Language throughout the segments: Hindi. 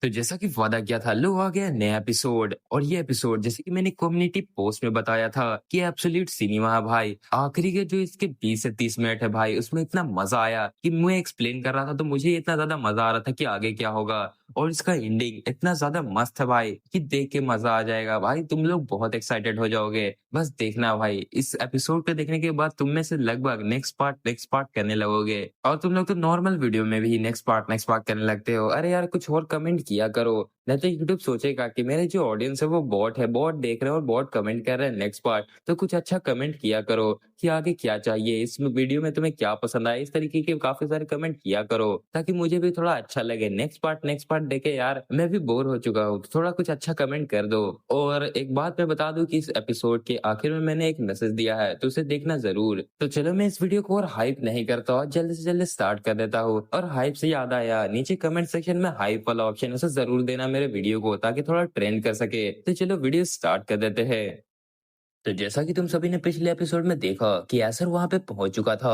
तो जैसा कि वादा किया था, लो आ गया नया एपिसोड। और ये एपिसोड जैसे कि मैंने कम्युनिटी पोस्ट में बताया था कि एब्सोल्यूट सिनेमा है भाई। आखिरी के जो इसके 20 से 30 मिनट है भाई, उसमें इतना मजा आया कि मैं एक्सप्लेन कर रहा था तो मुझे इतना ज्यादा मजा आ रहा था कि आगे क्या होगा। और इसका एंडिंग इतना ज्यादा मस्त है भाई कि देख के मजा आ जाएगा भाई। तुम लोग बहुत एक्साइटेड हो जाओगे, बस देखना भाई। इस एपिसोड को देखने के बाद तुम में से लगभग नेक्स्ट पार्ट करने लगोगे। और तुम लोग तो नॉर्मल वीडियो में भी नेक्स्ट पार्ट करने लगते हो। अरे यार, कुछ और कमेंट किया करो, नहीं तो यूट्यूब सोचेगा कि मेरे जो ऑडियंस है वो बॉट है, बॉट देख रहे हैं और बॉट कमेंट कर रहे हैं नेक्स्ट पार्ट। तो कुछ अच्छा कमेंट किया करो कि आगे क्या चाहिए, इस वीडियो में तुम्हें क्या पसंद आया, इस तरीके के काफी सारे कमेंट किया करो ताकि मुझे भी थोड़ा अच्छा लगे। नेक्स्ट पार्ट देखे यार, मैं भी बोर हो चुका हूँ, तो थोड़ा कुछ अच्छा कमेंट कर दो। और एक बात मैं बता दूं कि इस एपिसोड के आखिर में मैंने एक मैसेज दिया है, तो उसे देखना जरूर। तो चलो मैं इस वीडियो को और हाइप नहीं करता और जल्दी से जल्दी स्टार्ट कर देता हूँ। और हाइप से याद आया, नीचे कमेंट सेक्शन में हाइप वाला ऑप्शन है, उसे जरूर देना मेरे वीडियो को, ताकि थोड़ा ट्रेंड कर सके। तो चलो वीडियो स्टार्ट कर देते हैं। तो जैसा कि तुम सभी ने पिछले एपिसोड में देखा कि एसर वहां पे पहुंच चुका था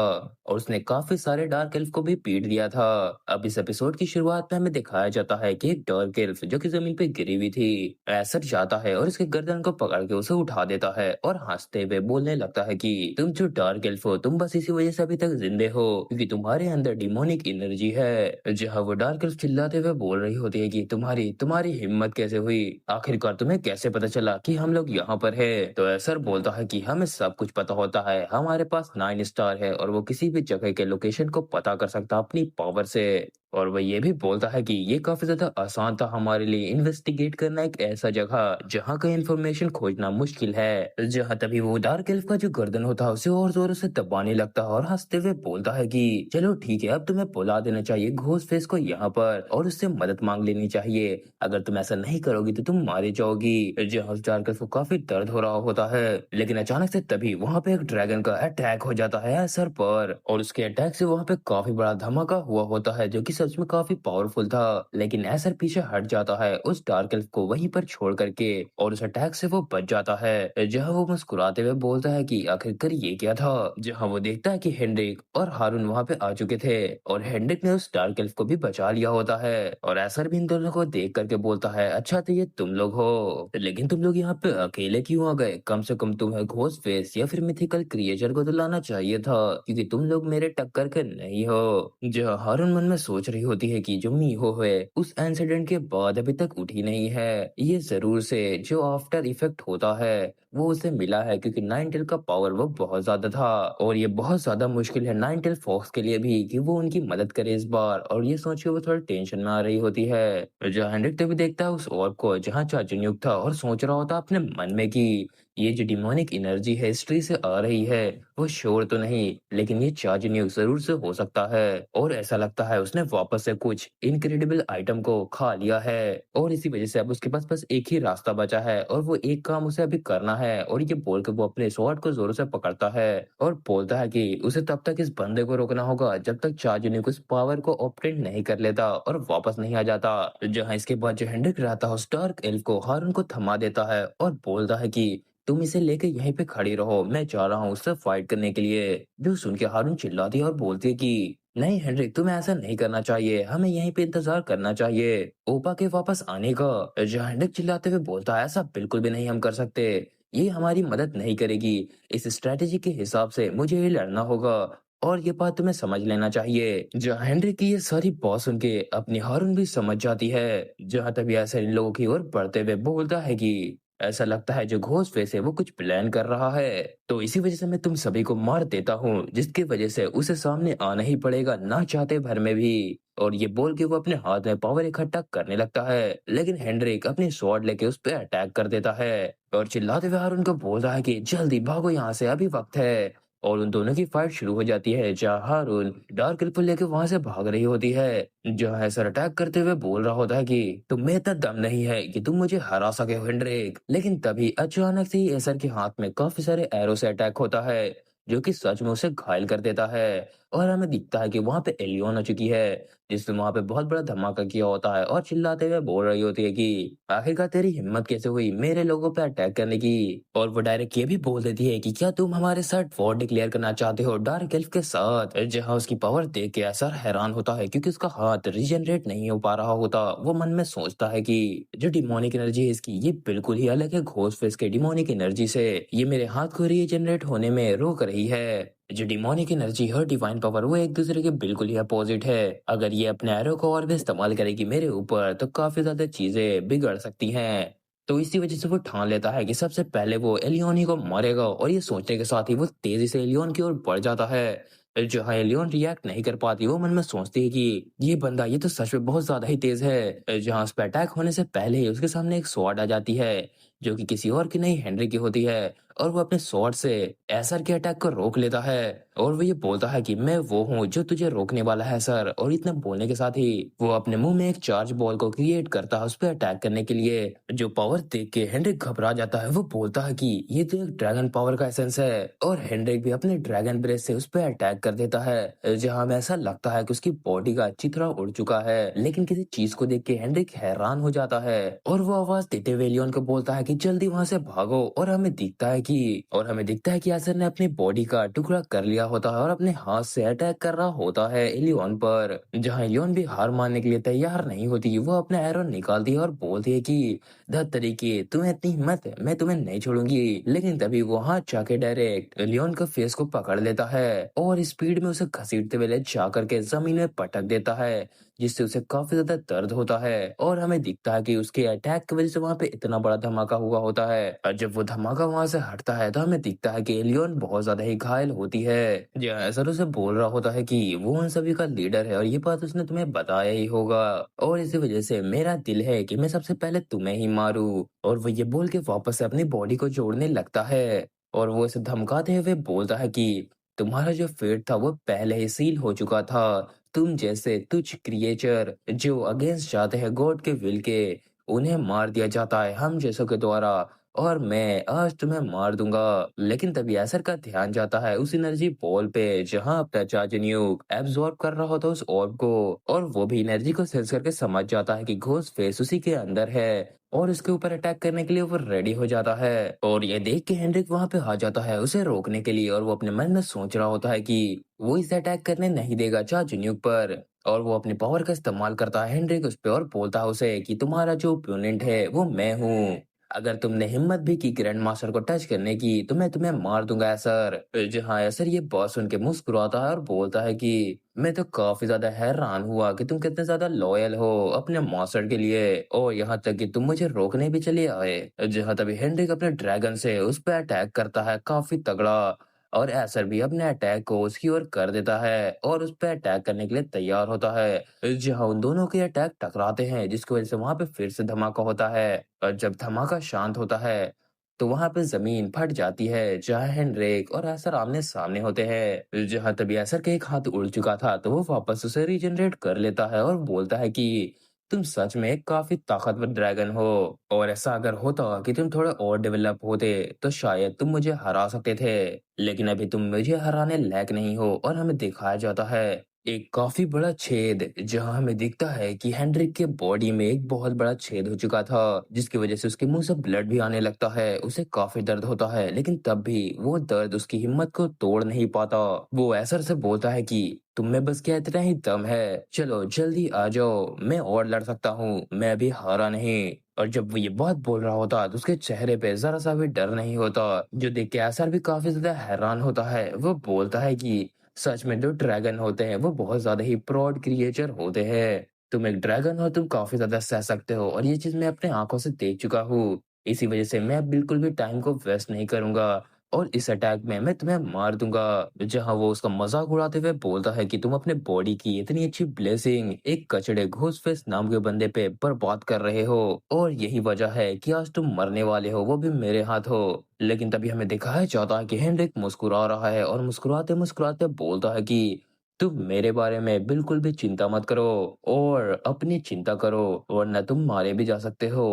और उसने काफी सारे डार्क एल्फ को भी पीट दिया था। अब इस एपिसोड की शुरुआत में हमें दिखाया जाता है कि एक डार्क एल्फ जो कि जमीन पे गिरी हुई थी, एसर जाता है और उसके गर्दन को पकड़ के उसे उठा देता है और हंसते हुए बोलने लगता है कि तुम जो डार्क एल्फ हो, तुम बस इसी वजह से अभी तक जिंदे हो क्योंकि तुम्हारे अंदर डिमोनिक एनर्जी है। जहाँ वो डार्क एल्फ चिल्लाते हुए बोल रही होती है कि तुम्हारी तुम्हारी हिम्मत कैसे हुई, आखिरकार तुम्हें कैसे पता चला कि हम लोग यहाँ पर है। तो एसर बोलता है कि हमें सब कुछ पता होता है, हमारे पास 9 स्टार है और वो किसी भी जगह के लोकेशन को पता कर सकता है अपनी पावर से। और वो ये भी बोलता है कि ये काफी ज्यादा आसान था हमारे लिए इन्वेस्टिगेट करना एक ऐसा जगह जहाँ का इंफॉर्मेशन खोजना मुश्किल है। जहाँ तभी वो डार्क एल्फ का जो गर्दन होता है उसे और जोरों से दबाने लगता है और हंसते हुए बोलता है कि चलो ठीक है, अब तुम्हें बुला देना चाहिए घोस्ट फेस को यहाँ पर और उससे मदद मांग लेनी चाहिए। अगर तुम ऐसा नहीं करोगी तो तुम मारी जाओगी। जहाँ उस डार्क एल्फ को काफी दर्द हो रहा होता है, लेकिन अचानक से तभी वहाँ पे एक ड्रैगन का अटैक हो जाता है सर पर और उसके अटैक से वहाँ पे काफी बड़ा धमाका हुआ होता है जो कि सच में काफी पावरफुल था। लेकिन एसर पीछे हट जाता है उस डार्क एल्फ को वहीं पर छोड़ करके और उस अटैक से वो बच जाता है। जहाँ वो मुस्कुराते हुए बोलता है कि आखिरकार ये क्या था। जहाँ वो देखता है कि हेनरिक और हारून वहाँ पे आ चुके थे और हेनरिक ने उस डार्क एल्फ को भी बचा लिया होता है। और एसर भी इन दोनों को देख करके बोलता है, अच्छा तो ये तुम लोग हो, लेकिन तुम लोग यहाँ पे अकेले क्यों आ गए? कम से कम तुम्हें घोस्ट फेस या फिर मिथिकल क्रिएचर को तो लाना चाहिए था क्योंकि तुम लोग मेरे टक्कर के नहीं हो। जो हारून मन में सोच रही होती है कि जो मीहो है उस इंसिडेंट के बाद अभी तक उठी नहीं है, ये जरूर से जो आफ्टर इफेक्ट होता है वो उसे मिला है क्योंकि नाइन टेल का पावर वो बहुत ज्यादा था। और ये बहुत ज्यादा मुश्किल है नाइन टेल फॉक्स के लिए भी कि वो उनकी मदद करे इस बार, और ये सोच के वो थोड़ा टेंशन में आ रही होती है। जो हेनरिक तभी देखता है उस orc को जहाँ चाचुन्युक था और सोच रहा होता अपने मन में कि ये जो डिमोनिक एनर्जी है हिस्ट्री से आ रही है, वो श्योर तो नहीं लेकिन ये चाचुन्युक जरूर से हो सकता है। और ऐसा लगता है उसने वापस से कुछ इनक्रेडिबल आइटम को खा लिया है और इसी वजह से अब उसके पास बस एक ही रास्ता बचा है और वो एक काम उसे अभी करना है। और ये बोल के वो अपने स्वॉर्ड को जोरों से पकड़ता है और बोलता है कि उसे तब तक इस बंदे को रोकना होगा जब तक चार्जुनिक उस पावर को ऑपरेट नहीं कर लेता और वापस नहीं आ जाता। जहाँ इसके बाद जो हेनरिक रहता है स्टार्क एल्फ को हारून को थमा देता है और बोलता है कि तुम इसे लेके यहीं पे खड़ी रहो, मैं जा रहा हूँ उससे फाइट करने के लिए। जो सुन के हारून चिल्लाती है और बोलती है कि नहीं हेनरिक, तुम्हें ऐसा नहीं करना चाहिए, हमें यहीं पे इंतजार करना चाहिए ओपा के वापस आने का। जो हेनरिक चिल्लाते हुए बोलता है ऐसा बिल्कुल भी नहीं हम कर सकते, ये हमारी मदद नहीं करेगी, इस स्ट्रेटेजी के हिसाब से मुझे ये लड़ना होगा और ये बात तुम्हें समझ लेना चाहिए। जहाँ हेनरी की ये सारी बात सुन के अपनी हारून भी समझ जाती है। जहाँ तभी ऐसे इन लोगों की ओर बढ़ते हुए बोलता है कि ऐसा लगता है जो घोस्ट फेस है वो कुछ प्लान कर रहा है, तो इसी वजह से मैं तुम सभी को मार देता हूँ जिसकी वजह से उसे सामने आना ही पड़ेगा ना चाहते भर में भी। और ये बोल के वो अपने हाथ में पावर इकट्ठा करने लगता है, लेकिन हेनरिक अपनी स्वॉर्ड लेके उस पर अटैक कर देता है और चिल्लाते हुए हारून को बोलता है कि जल्दी भागो यहाँ से, अभी वक्त है। और उन दोनों की फाइट शुरू हो जाती है जहाँ हारून डार्क एल्फ लेके वहां से भाग रही होती है। जहाँ हैसर अटैक करते हुए बोल रहा होता है कि तुम में इतना दम नहीं है कि तुम मुझे हरा सके हो हेनरिक। लेकिन तभी अचानक से ही हैसर के हाथ में काफी सारे एरो से अटैक होता है जो कि सच में उसे घायल कर देता है। और हमें दिखता है कि वहां पे एलियन आ चुकी है जिसने वहाँ पे बहुत बड़ा धमाका किया होता है और चिल्लाते हुए बोल रही होती है कि आखिरकार तेरी हिम्मत कैसे हुई मेरे लोगों पे अटैक करने की। और वो डायरेक्ट ये भी बोल देती है कि क्या तुम हमारे साथ वॉर डिक्लेयर करना चाहते हो डार्क एल्फ के साथ। जहाँ उसकी पावर देख के असर हैरान होता है क्योंकि उसका हाथ रीजनरेट नहीं हो पा रहा होता। वो मन में सोचता है कि जो डिमोनिक एनर्जी है इसकी ये बिल्कुल ही अलग है घोस्ट फेस के डिमोनिक एनर्जी से। ये मेरे हाथ को रीजनरेट होने में रोक रही है। जो डिमोनिक एनर्जी और डिवाइन पावर वो एक दूसरे के बिल्कुल ही अपोजिट है। अगर ये अपने एरो को और भी इस्तेमाल करेगी मेरे ऊपर तो काफी ज्यादा चीजें बिगड़ सकती हैं। तो इसी वजह से वो ठान लेता है कि सबसे पहले वो एलियोन ही को मारेगा और ये सोचने के साथ ही वो तेजी से एलियोन की ओर बढ़ जाता है। जहाँ एलियोन रिएक्ट नहीं कर पाती वो मन में सोचती है कि ये बंदा ये तो सच में बहुत ज्यादा ही तेज है। जहाँ उस पर अटैक होने से पहले ही उसके सामने एक स्वॉर्ड आ जाती है जो कि किसी और की नहीं हेनरी की होती है। और वो अपने स्वॉर्ड से एसर के अटैक को रोक लेता है और वो ये बोलता है कि मैं वो हूँ जो तुझे रोकने वाला है सर। और इतना बोलने के साथ ही वो अपने मुंह में एक चार्ज बॉल को क्रिएट करता है उस पर अटैक करने के लिए। जो पावर देख के हेनरिक घबरा जाता है। वो बोलता है कि ये तो एक ड्रैगन पावर का एसेंस है और हेनरिक भी अपने ड्रैगन ब्रेथ से उस पर अटैक कर देता है। जहाँ हमें ऐसा लगता है कि उसकी बॉडी का अच्छी तरह उड़ चुका है लेकिन किसी चीज को देख के हेनरिक हैरान हो जाता है और वो आवाज देते हुए लियोन को बोलता है कि जल्दी वहां से भागो। और हमें दिखता है कि एसर ने अपनी बॉडी का टुकड़ा कर लिया होता है और अपने हाथ से अटैक कर रहा होता है एलियन पर। जहाँ एलियन भी हार मानने के लिए तैयार नहीं होती वो अपना एरो निकालती है और बोलती है कि धत तरीके तुम्हें इतनी हिम्मत है मैं तुम्हें नहीं छोड़ूंगी। लेकिन तभी वो हाथ जाके डायरेक्ट एलियन का फेस को पकड़ लेता है और स्पीड में उसे घसीटते हुए ले जा करके जमीन में पटक देता है जिससे उसे काफी ज्यादा दर्द होता है। और हमें दिखता है कि उसके अटैक की वजह से वहां पे इतना बड़ा धमाका हुआ होता है और जब वो धमाका वहां से हटता है तो हमें दिखता है कि एलियन बहुत ज्यादा ही घायल होती है। जैसा उसे बोल रहा होता है कि वो उन सभी का लीडर है और ये बात उसने तुम्हें बताया ही होगा और इसी वजह से मेरा दिल है कि मैं सबसे पहले तुम्हें ही मारूं। और वो ये बोल के वापस से अपनी बॉडी को जोड़ने लगता है और वो इसे धमकाते हुए बोलता है कि तुम्हारा जो फेट था वो पहले ही सील हो चुका था। तुम जैसे तुच्छ क्रिएचर जो अगेंस्ट जाते हैं गॉड के विल के उन्हें मार दिया जाता है हम जैसों के द्वारा और मैं आज तुम्हें मार दूंगा। लेकिन तभी एसर का ध्यान जाता है उस एनर्जी बॉल पे जहां अपना चार्ज न्यूक एब्जॉर्ब कर रहा होता है उस ऑर्ब को। और वो भी एनर्जी को सेंस करके समझ जाता है कि घोस्ट फेस उसी के अंदर है और उसके ऊपर अटैक करने के लिए वो रेडी हो जाता है। और ये देख के हेनरिक वहां पे आ जाता है उसे रोकने के लिए और वो अपने मन में सोच रहा होता है कि वो इसे अटैक करने नहीं देगा चार्ज न्यूक पर। और वो अपनी पावर का इस्तेमाल करता है हेनरिक उस पे और बोलता है उसे कि तुम्हारा जो ओपोनेंट है वो मैं हूँ। अगर तुमने हिम्मत भी की ग्रैंड मास्टर को टच करने की तो मैं तुम्हें मार दूंगा ऐसर। जहाँ ऐसर ये बात सुन के मुस्कुराता है और बोलता है कि मैं तो काफी ज्यादा हैरान हुआ कि तुम कितने ज्यादा लॉयल हो अपने मास्टर के लिए और यहाँ तक कि तुम मुझे रोकने भी चले आए। जहाँ तभी हेनरिक अपने ड्रैगन से उस पर अटैक करता है काफी तगड़ा और एसर भी अपने अटैक को उसकी ओर कर देता है और उस पर अटैक करने के लिए तैयार होता है। जहाँ उन दोनों के अटैक टकराते हैं जिसकी वजह से वहां पे फिर से धमाका होता है। और जब धमाका शांत होता है तो वहां पे जमीन फट जाती है जहाँ हेनरिक और एसर आमने सामने होते हैं। जहाँ तभी एसर के एक हाथ उड़ चुका था तो वो वापस उसे रीजनरेट कर लेता है और बोलता है कि तुम सच में एक काफी ताकतवर ड्रैगन हो और ऐसा अगर होता कि तुम थोड़े और डेवलप होते तो शायद तुम मुझे हरा सकते थे। लेकिन अभी तुम मुझे हराने लायक नहीं हो। और हमें दिखाया जाता है एक काफी बड़ा छेद जहां हमें दिखता है कि हेनरिक के बॉडी में एक बहुत बड़ा छेद हो चुका था जिसकी वजह से उसके मुंह से ब्लड भी आने लगता है उसे काफी दर्द होता है लेकिन तब भी वो दर्द उसकी हिम्मत को तोड़ नहीं पाता। वो ऐसर से बोलता है कि तुम में बस क्या इतना ही दम है चलो जल्दी आ जाओ मैं और लड़ सकता हूँ मैं अभी हारा नहीं। और जब वो ये बात बोल रहा होता तो उसके चेहरे पे जरा सा भी डर नहीं होता जो देख के असर भी काफी ज्यादा हैरान होता है। वो बोलता है कि सच में जो ड्रैगन होते हैं वो बहुत ज्यादा ही प्रॉड क्रिएचर होते हैं। तुम एक ड्रैगन हो तुम काफी ज्यादा सह सकते हो और ये चीज मैं अपने आंखों से देख चुका हूँ। इसी वजह से मैं बिल्कुल भी टाइम को वेस्ट नहीं करूंगा और इस अटैक में मैं तुम्हें मार दूंगा। जहां वो उसका मजाक उड़ाते हुए बोलता है कि तुम अपने बॉडी की इतनी अच्छी ब्लेसिंग एक कचड़े घोस्टफेस नाम के बंदे पे बर्बाद कर रहे हो और यही वजह है कि आज तुम मरने वाले हो वो भी मेरे हाथ हो। लेकिन तभी हमें दिखाया जाता है कि हेनरिक मुस्कुरा रहा है और मुस्कुराते मुस्कुराते बोलता है कि तुम मेरे बारे में बिल्कुल भी चिंता मत करो और अपनी चिंता करो वरना तुम मारे भी जा सकते हो।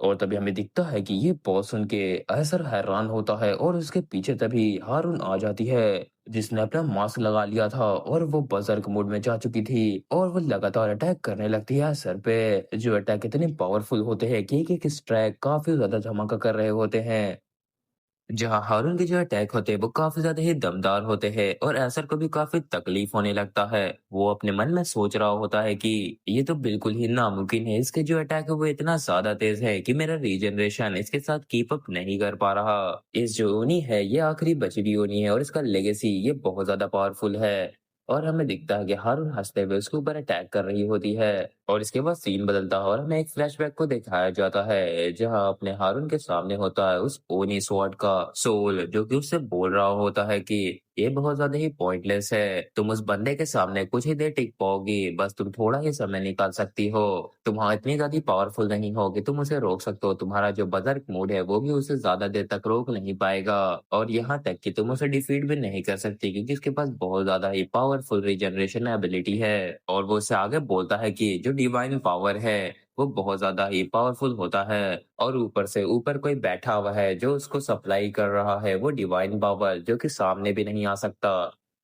और तभी हमें दिखता है कि ये बात सुन के असर हैरान होता है और उसके पीछे तभी हारून आ जाती है जिसने अपना मास्क लगा लिया था और वो बर्ज़र्क मोड में जा चुकी थी और वो लगातार अटैक करने लगती है सर पे। जो अटैक इतने पावरफुल होते हैं कि एक-एक स्ट्राइक काफ़ी ज़्यादा धमाका कर रहे होते हैं। जहाँ हारून के जो अटैक होते हैं वो काफ़ी ज़्यादा ही दमदार होते हैं और एसर को भी काफ़ी तकलीफ होने लगता है। वो अपने मन में सोच रहा होता है कि ये तो बिल्कुल ही नामुमकिन है, इसके जो अटैक है वो इतना ज़्यादा तेज़ है कि मेरा रीजनरेशन इसके साथ कीप अप नहीं कर पा रहा। इस जो ओनी है ये आखिरी बची हुई ओनी है और इसका लेगेसी ये बहुत ज़्यादा पावरफुल है। और हमें दिखता है कि हारून हँसते हुए उसके ऊपर अटैक कर रही होती है और इसके बाद सीन बदलता है और हमें एक फ्लैशबैक को दिखाया जाता है, जहाँ अपने हारून के सामने होता है उस ओनी स्वॉर्ड का सोल, जो कि उससे बोल रहा होता है कि ये बहुत ज़्यादा ही पॉइंटलेस है। तुम उस बंदे के सामने कुछ ही देर टिक पाओगी, बस तुम थोड़ा ही समय निकाल सकती हो। तुम वहाँ इतनी ज़्यादा पावरफुल नहीं हो कि तुम उसे रोक सकते हो। तुम्हारा जो बर्ज़र्क मोड है, वो भी उसे ज़्यादा देर तक रोक नहीं पाएगा और यहाँ तक कि तुम उसे डिफीट भी नहीं कर सकती क्योंकि उसके पास बहुत ज़्यादा ही पावरफुल रीजनरेशन एबिलिटी है। और वो उससे आगे बोलता है कि जो डिवाइन पावर है, वो बहुत ज़्यादा ही पावरफुल होता है और ऊपर से ऊपर कोई बैठा हुआ है जो उसको सप्लाई कर रहा है वो डिवाइन पावर, जो कि सामने भी नहीं आ सकता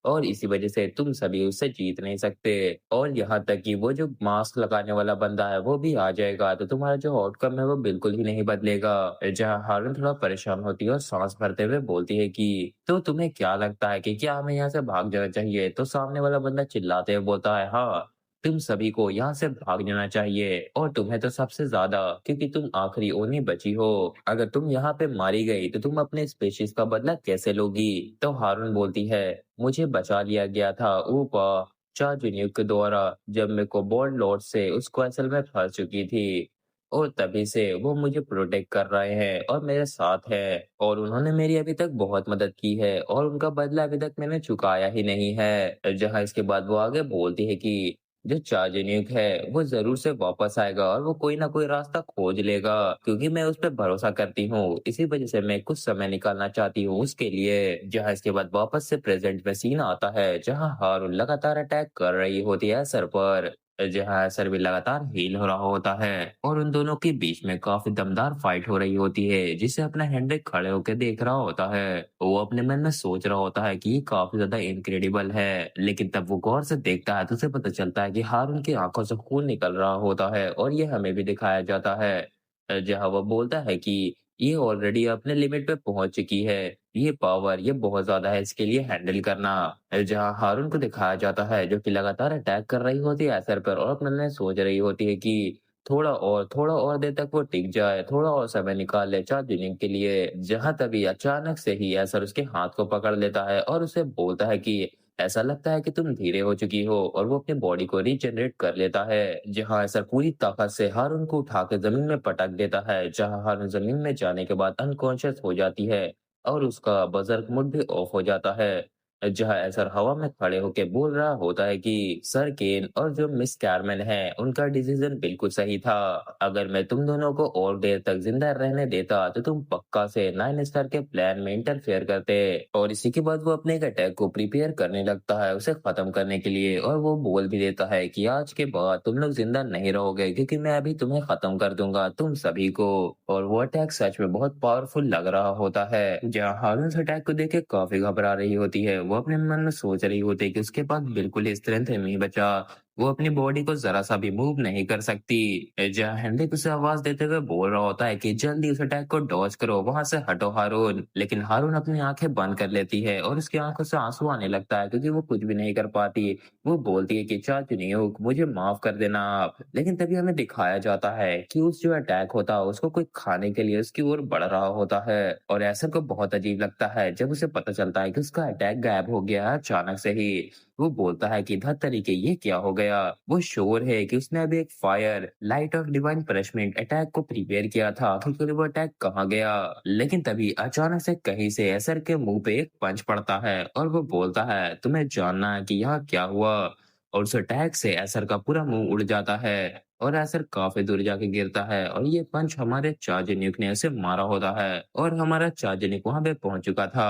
और इसी वजह से तुम सभी उससे जीत नहीं सकते। और यहाँ तक कि वो जो मास्क लगाने वाला बंदा है वो भी आ जाएगा तो तुम्हारा जो आउटकम है वो बिल्कुल ही नहीं बदलेगा। जहाँ हारून थोड़ा परेशान होती है और सांस भरते हुए बोलती है कि तो तुम्हें क्या लगता है कि क्या हमें यहाँ से भाग जाना चाहिए? तो सामने वाला बंदा चिल्लाते हुए बोलता है, हाँ, तुम सभी को यहाँ से भाग जाना चाहिए और तुम्हें तो सबसे ज़्यादा, क्योंकि तुम आखिरी ओनी बची हो। अगर तुम यहाँ पे मारी गई तो तुम अपने स्पेशीज़ का बदला कैसे लोगी? तो हारून बोलती है, मुझे बचा लिया गया था ऊपर चाचुन्यू के द्वारा जब मैं कोबोल्ड लॉर्ड से उस क्वेसल में फँस चुकी थी और तभी से वो मुझे प्रोटेक्ट कर रहे हैं और मेरे साथ हैं और उन्होंने मेरी अभी तक बहुत मदद की है और उनका बदला अभी तक मैंने चुकाया ही नहीं है। जहाँ इसके बाद वो आगे बोलती है कि जो चार्जनिक है वो ज़रूर से वापस आएगा और वो कोई ना कोई रास्ता खोज लेगा, क्योंकि मैं उस पे भरोसा करती हूँ। इसी वजह से मैं कुछ समय निकालना चाहती हूँ उसके लिए। जहाँ इसके बाद वापस से प्रेज़ेंट में सीन आता है, जहाँ हारून लगातार अटैक कर रही होती है सर पर। जहाँ सर भी लगातार हील हो रहा होता है और उन दोनों के बीच में काफ़ी दमदार फाइट हो रही होती है, जिसे अपना हेनरिक खड़े होकर देख रहा होता है। वो अपने मन में सोच रहा होता है कि ये काफ़ी ज़्यादा इनक्रेडिबल है, लेकिन तब वो गौर से देखता है तो उसे पता चलता है कि हारून की आँखों से खून निकल रहा होता है और ये हमें भी दिखाया जाता है। जहाँ वो बोलता है कि ये ऑलरेडी अपने लिमिट पे पहुँच चुकी है। ये पावर ये बहुत ज़्यादा है इसके लिए हैंडल करना। जहाँ हारून को दिखाया जाता है जो कि लगातार अटैक कर रही होती है एसर पर और अपने मन में सोच रही होती है कि थोड़ा और देर तक वो टिक जाए, थोड़ा और समय निकाल ले चार्जिंग के लिए। जहाँ तभी अचानक से ही एसर उसके हाथ को पकड़ लेता है और उसे बोलता है कि ऐसा लगता है कि तुम धीरे हो चुकी हो और वो अपनी बॉडी को रीजनरेट कर लेता है। जहाँ एसर पूरी ताकत से हारून को उठाकर जमीन में पटक देता है, जहाँ हारून जमीन में जाने के बाद अनकॉन्शियस हो जाती है और उसका बजर्क मोड भी ऑफ हो जाता है। जहाँ एसर हवा में खड़े होकर बोल रहा होता है कि सर केन और जो मिस कैरमन है उनका डिसीजन बिल्कुल सही था। अगर मैं तुम दोनों को और देर तक जिंदा रहने देता तो तुम पक्का से 9 स्टार के प्लान में इंटरफेयर करते। और इसी के बाद वो अपने एक अटैक को प्रिपेयर करने लगता है उसे खत्म करने के लिए और वो बोल भी देता है कि आज के बाद तुम लोग जिंदा नहीं रहोगे क्योंकि मैं अभी तुम्हें खत्म कर दूंगा तुम सभी को। और वो अटैक सच में बहुत पावरफुल लग रहा होता है। जहाँ हारून इस अटैक को देख के काफी घबरा रही होती है, वो अपने मन में सोच रही होती है कि उसके पास बिल्कुल ही स्ट्रेंथ नहीं बचा, वो अपनी बॉडी को जरा सा भी मूव नहीं कर सकती। जहाँ हेनरिक उसे आवाज देते हुए बोल रहा होता है कि जल्दी उस अटैक को डॉज करो, वहां से हटो हारून। लेकिन हारून अपनी आंखें बंद कर लेती है और उसकी आंखों से आंसू आने लगता है क्योंकि वो कुछ भी नहीं कर पाती। वो बोलती है कि चाचू न्यूक मुझे माफ कर देना आप। लेकिन तभी हमें दिखाया जाता है कि उस जो अटैक होता है उसको कोई खाने के लिए उसकी ओर बढ़ रहा होता है और ऐसा को बहुत अजीब लगता है जब उसे पता चलता है कि उसका अटैक गायब हो गया है अचानक से ही। वो बोलता है कि धत तरीके ये क्या हो गया। वो श्योर है कि उसने अभी एक fire light of divine punishment attack को प्रिपेयर किया था, आखिर वो अटैक कहाँ गया। लेकिन तभी अचानक से कहीं से एसर के मुंह पे एक पंच पड़ता है और वो बोलता है तुम्हें जानना है कि यहाँ क्या हुआ। और उस अटैक से एसर का पूरा मुंह उड़ जाता है और एसर काफी दूर जाके गिरता है और ये पंच हमारे चार्जनिक ने उसे मारा होता है और हमारा चार्जनिक वहां पे पहुंच चुका था।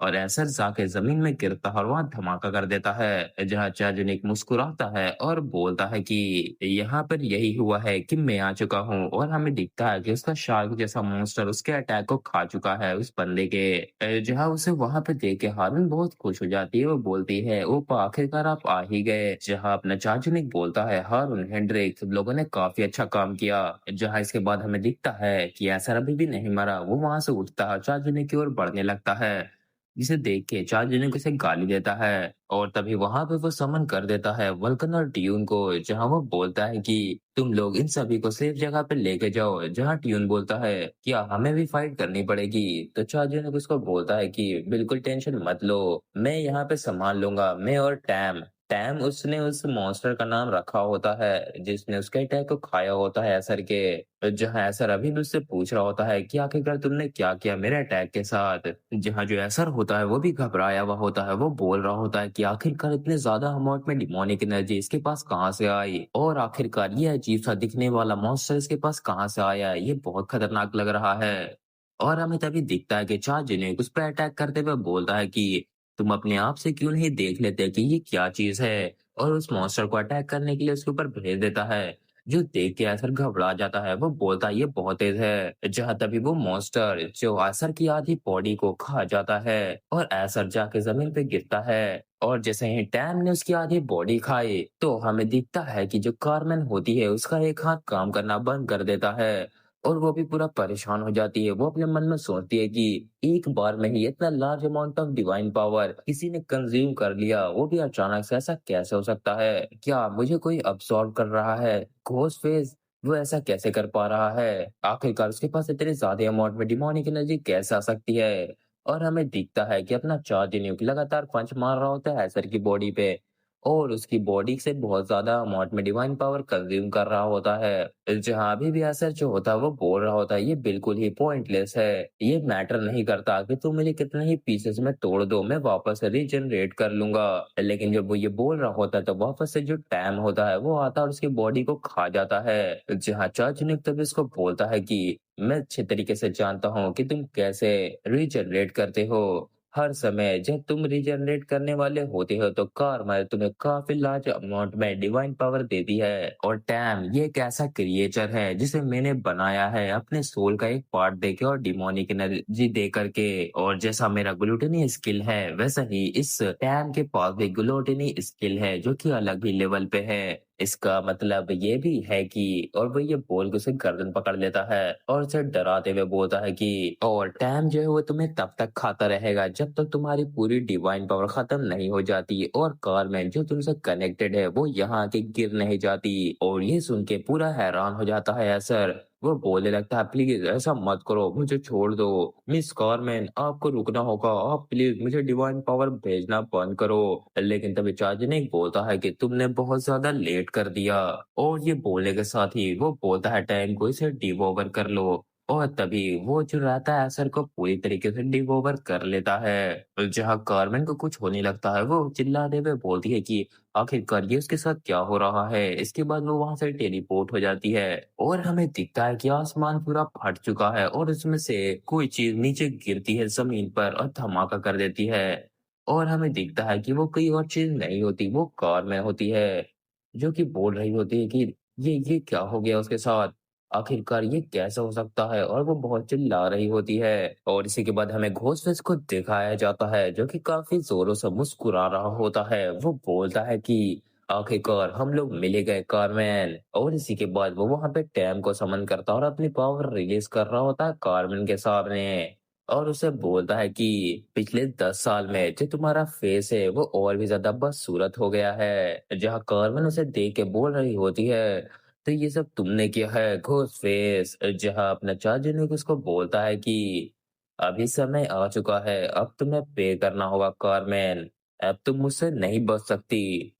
और ऐसर जाके जमीन में गिरता है और वहां धमाका कर देता है, जहाँ चार्जनिक मुस्कुराता है और बोलता है कि यहाँ पर यही हुआ है कि मैं आ चुका हूँ। और हमें दिखता है कि उसका शार्क जैसा मॉन्स्टर उसके अटैक को खा चुका है उस बंदे के। जहाँ उसे वहां पे देख के हारून बहुत खुश हो जाती है। वो बोलती है, ओपा आखिरकार आप आ ही गए। जहाँ अपना चार्जनिक बोलता है, हारून हेनरिक सब लोगों ने काफी अच्छा काम किया। जहाँ इसके बाद हमें दिखता है कि ऐसा अभी भी नहीं मरा। वो वहां से उठता है, चार्जनिक की ओर बढ़ने लगता है, जिसे देख के चार्जनिक उसे गाली देता है। और तभी वहां पे वो समन कर देता है वल्कन और ट्यून को, जहां वो बोलता है कि तुम लोग इन सभी को सेफ जगह पे लेके जाओ। जहां ट्यून बोलता है, क्या हमें भी फाइट करनी पड़ेगी? तो चार्जनिक उसको बोलता है कि बिल्कुल टेंशन मत लो, मैं यहाँ पे संभाल लूंगा, मैं और टैम। टैम उसने उस मॉन्स्टर का नाम रखा होता है जिसने उसके अटैक को खाया होता है असर के। जहां असर अभी भी उससे पूछ रहा होता है कि आखिरकार तुमने क्या किया मेरे अटैक के साथ। जहां जो असर होता है वो भी घबराया हुआ होता है। वो बोल रहा होता है कि आखिरकार इतने ज्यादा अमाउंट में डिमोनिक एनर्जी इसके पास कहाँ से आई, और आखिरकार ये अजीब सा दिखने वाला मॉन्स्टर इसके पास कहाँ से आया, ये बहुत खतरनाक लग रहा है। और हमें तभी दिखता है कि चार्जनिक उस पर अटैक करते हुए बोलता है कि तुम अपने आप से क्यों नहीं देख लेते कि ये क्या चीज है, और उस मॉन्स्टर को अटैक करने के लिए उसके ऊपर भेज देता है। जो देख के असर घबरा जाता है। वो बोलता है ये बहुत तेज है। जहाँ तभी वो मॉन्स्टर जो असर की आधी बॉडी को खा जाता है और असर जाके जमीन पे गिरता है। और जैसे ही टैम ने उसकी आधी बॉडी खाई तो हमें दिखता है कि जो कारमेन होती है उसका एक हाथ काम करना बंद कर देता है, और वो भी पूरा परेशान हो जाती है। वो अपने मन में सोचती है कि एक बार में ही इतना large amount of divine power किसी ने कंज्यूम कर लिया, वो भी अचानक से, ऐसा कैसे हो सकता है? क्या मुझे कोई अब्सॉर्ब कर रहा है? घोस्ट फेस वो ऐसा कैसे कर पा रहा है? आखिरकार उसके पास इतने ज्यादा अमाउंट में डिमोनिक एनर्जी कैसे आ सकती है? और हमें दिखता है कि अपना चार्ज न्यूक लगातार पंच मार रहा होता है एसर की बॉडी पे, और उसकी बॉडी से बहुत ज्यादा अमाउंट में डिवाइन पावर कंज्यूम कर रहा होता है। जहां अभी भी असर जो होता है वो बोल रहा होता है ये बिल्कुल ही पॉइंटलेस है, ये मैटर नहीं करता कि तुम मुझे कितने ही पीसेस में तोड़ दो, मैं वापस रीजनरेट कर लूंगा। लेकिन जब वो ये बोल रहा होता है तो वापस से जो टैम होता है वो आता है और उसकी बॉडी को खा जाता है। जहाँ चार्जनिक तब इसको बोलता है कि मैं अच्छे तरीके से जानता हूँ कि तुम कैसे रीजनरेट करते हो। हर समय जब तुम रीजनरेट करने वाले होते हो तो कार्मा तुम्हें काफी लार्ज अमाउंट में डिवाइन पावर देती है। और टैम ये एक ऐसा क्रिएचर है जिसे मैंने बनाया है अपने सोल का एक पार्ट देके और डिमोनिक एनर्जी दे करके। और जैसा मेरा ग्लूटनी स्किल है वैसा ही इस टैम के पास भी ग्लूटनी स्किल है जो कि अलग ही लेवल पे है। इसका मतलब ये भी है कि, और वो ये बोल के उसे गर्दन पकड़ लेता है और उसे डराते हुए बोलता है कि और टैम जो है वो तुम्हें तब तक खाता रहेगा जब तक तुम्हारी पूरी डिवाइन पावर खत्म नहीं हो जाती, और कारमेन जो तुमसे कनेक्टेड है वो यहाँ आके गिर नहीं जाती। और ये सुन के पूरा हैरान हो जाता है असर। वो बोलने लगता है, प्लीज ऐसा मत करो, मुझे छोड़ दो। मिस कारमेन आपको रुकना होगा, आप प्लीज मुझे डिवाइन पावर भेजना बंद करो। लेकिन तभी चार्जनिक बोलता है कि तुमने बहुत ज्यादा लेट कर दिया। और ये बोलने के साथ ही वो बोलता है टाइम को इसे डिव ओवर कर लो। और तभी वो जो रहता है असर को पूरी तरीके से डिव ओवर कर लेता है। जहाँ कारमेन को कुछ होने लगता है वो चिल्लाते हुए बोलती है कि आखिरकार ये उसके साथ क्या हो रहा है। इसके बाद वो वहां से टेलीपोर्ट हो जाती है और हमें दिखता है कि आसमान पूरा फट चुका है और उसमें से कोई चीज नीचे गिरती है जमीन पर और धमाका कर देती है। और हमें दिखता है कि वो कोई और चीज नहीं होती, वो कार में होती है, जो कि बोल रही होती है कि ये क्या हो गया उसके साथ, आखिरकार ये कैसे हो सकता है। और वो बहुत चिल्ला रही होती है। और इसी के बाद हमें घोस्टफेस को दिखाया जाता है जो कि काफी जोरों से मुस्कुरा रहा होता है। वो बोलता है कि आखिरकार हम लोग मिले गए कारमेन। और इसी के बाद वो वहां पे टैम को समन करता है और अपनी पावर रिलीज कर रहा होता है कारमेन के सामने। और उसे बोलता है कि पिछले 10 साल में जो तुम्हारा फेस है वो और भी ज्यादा बदसूरत हो गया है। जहाँ कार्बन उसे देख के बोल रही होती है, तो ये सब तुमने किया है घोस्ट फेस। जहाँ अपना चार्जर उसको बोलता है कि अभी समय आ चुका है, अब तुम्हें पे करना होगा कारमैन, अब तुम मुझसे नहीं बच सकती।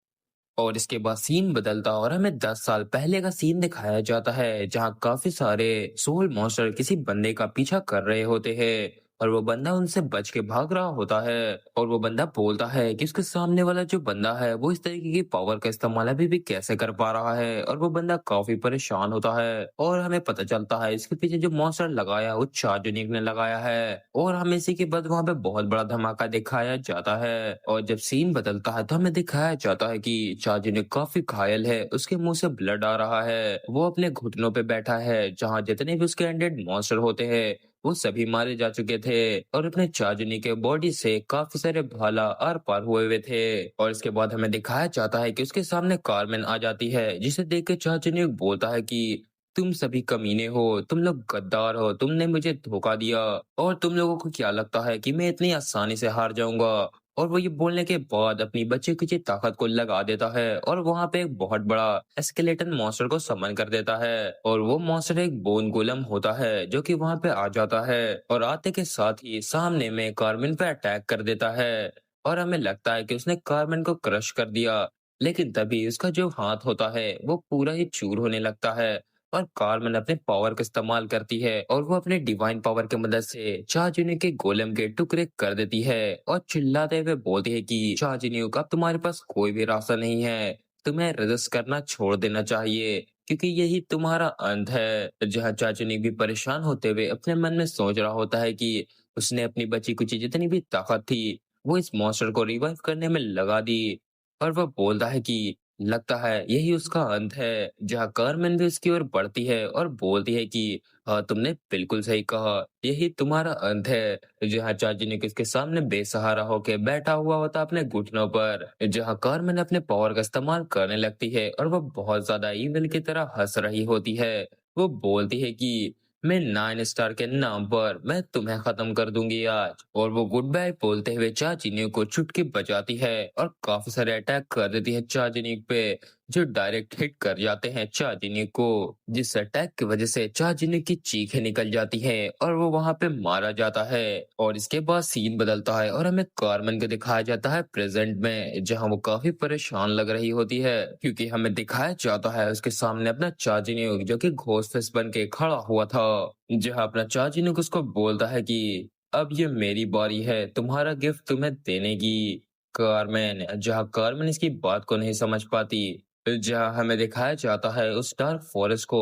और इसके बाद सीन बदलता और हमें 10 साल पहले का सीन दिखाया जाता है जहाँ काफी सारे सोल मॉन्स्टर किसी बंदे का पीछा कर रहे होते हैं। और वो बंदा उनसे बच के भाग रहा होता है और वो बंदा बोलता है कि उसके सामने वाला जो बंदा है वो इस तरीके की पावर का इस्तेमाल अभी भी कैसे कर पा रहा है और वो बंदा काफी परेशान होता है और हमें पता चलता है इसके पीछे जो मॉन्स्टर लगाया वो चार्जनिक ने लगाया है और हमें इसी के बाद वहां पे बहुत बड़ा धमाका दिखाया जाता है और जब सीन बदलता है तो हमें दिखाया जाता है कि चार्जनिक काफी घायल है, उसके मुंह से ब्लड आ रहा है, वो अपने घुटनों पे बैठा है जहां जितने भी उसके अनडेड मॉन्स्टर होते हैं वो सभी मारे जा चुके थे और अपने चार्जनी के बॉडी से काफी सारे भाला आर पार हुए थे और इसके बाद हमें दिखाया जाता है कि उसके सामने कारमेन आ जाती है जिसे देख के चार्जनी बोलता है कि तुम सभी कमीने हो, तुम लोग गद्दार हो, तुमने मुझे धोखा दिया और तुम लोगों को क्या लगता है कि मैं इतनी आसानी से हार जाऊंगा। और वो ये बोलने के बाद अपनी बच्चे की ताकत को लगा देता है और वहां पे एक बहुत बड़ा एस्केलेटन मॉन्स्टर को समन कर देता है और वो मॉन्स्टर एक बोन गोलम होता है जो कि वहां पे आ जाता है और आते के साथ ही सामने में कार्मिन पे अटैक कर देता है और हमें लगता है कि उसने कार्मिन को क्रश कर दिया, लेकिन तभी उसका जो हाथ होता है वो पूरा ही चूर होने लगता है और कार्मेन अपने पावर का इस्तेमाल करती है और वो अपने डिवाइन पावर की मदद से चार्जिनी के गोलम के टुकड़े कर देती है और चिल्लाते हुए बोलती है कि चार्जिनी का तुम्हारे पास कोई भी रास्ता नहीं है, तुम्हें रेजिस्ट करना छोड़ देना चाहिए क्योंकि यही तुम्हारा अंत है। जहाँ चार्जिनी भी परेशान होते हुए अपने मन में सोच रहा होता है कि उसने अपनी बची कुची जितनी भी ताकत थी वो इस मॉन्स्टर को रिवाइव करने में लगा दी और वह बोलता है कि लगता है यही उसका अंत है। जहाँ कार्मेन भी उसकी ओर बढ़ती है और बोलती है कि हाँ तुमने बिल्कुल सही कहा, यही तुम्हारा अंत है। जहाँ चार्जिनिक उसके सामने बेसहारा होकर बैठा हुआ होता अपने घुटनों पर, जहाँ कार्मेन अपने पावर का इस्तेमाल करने लगती है और वह बहुत ज्यादा ईविल की तरह हंस रही होती है। वो बोलती है कि मैं 9 स्टार के नाम पर मैं तुम्हें खत्म कर दूंगी आज, और वो गुड बाय बोलते हुए चाचिनिक को चुटकी बजाती है और काफी सारे अटैक कर देती है चाचिनिक पे जो डायरेक्ट हिट कर जाते हैं चाचिनिक को, जिस अटैक की वजह से चाचिनिक की चीखें निकल जाती हैं और वो वहां पे मारा जाता है। और इसके बाद सीन बदलता है और हमें कार्मेन को दिखाया जाता है प्रेजेंट में जहां वो काफी परेशान लग रही होती है क्योंकि हमें दिखाया जाता है उसके सामने अपना चाचिनिक जो कि घोस्ट फेस बन के खड़ा हुआ था, जहां अपना चाचिनुक उसको बोलता है कि अब ये मेरी बारी है तुम्हारा गिफ्ट तुम्हें देने की। कार्मेन जहां कार्मेन इसकी बात को नहीं समझ पाती, जहां हमें दिखाया जाता है उस डार्क फॉरेस्ट को,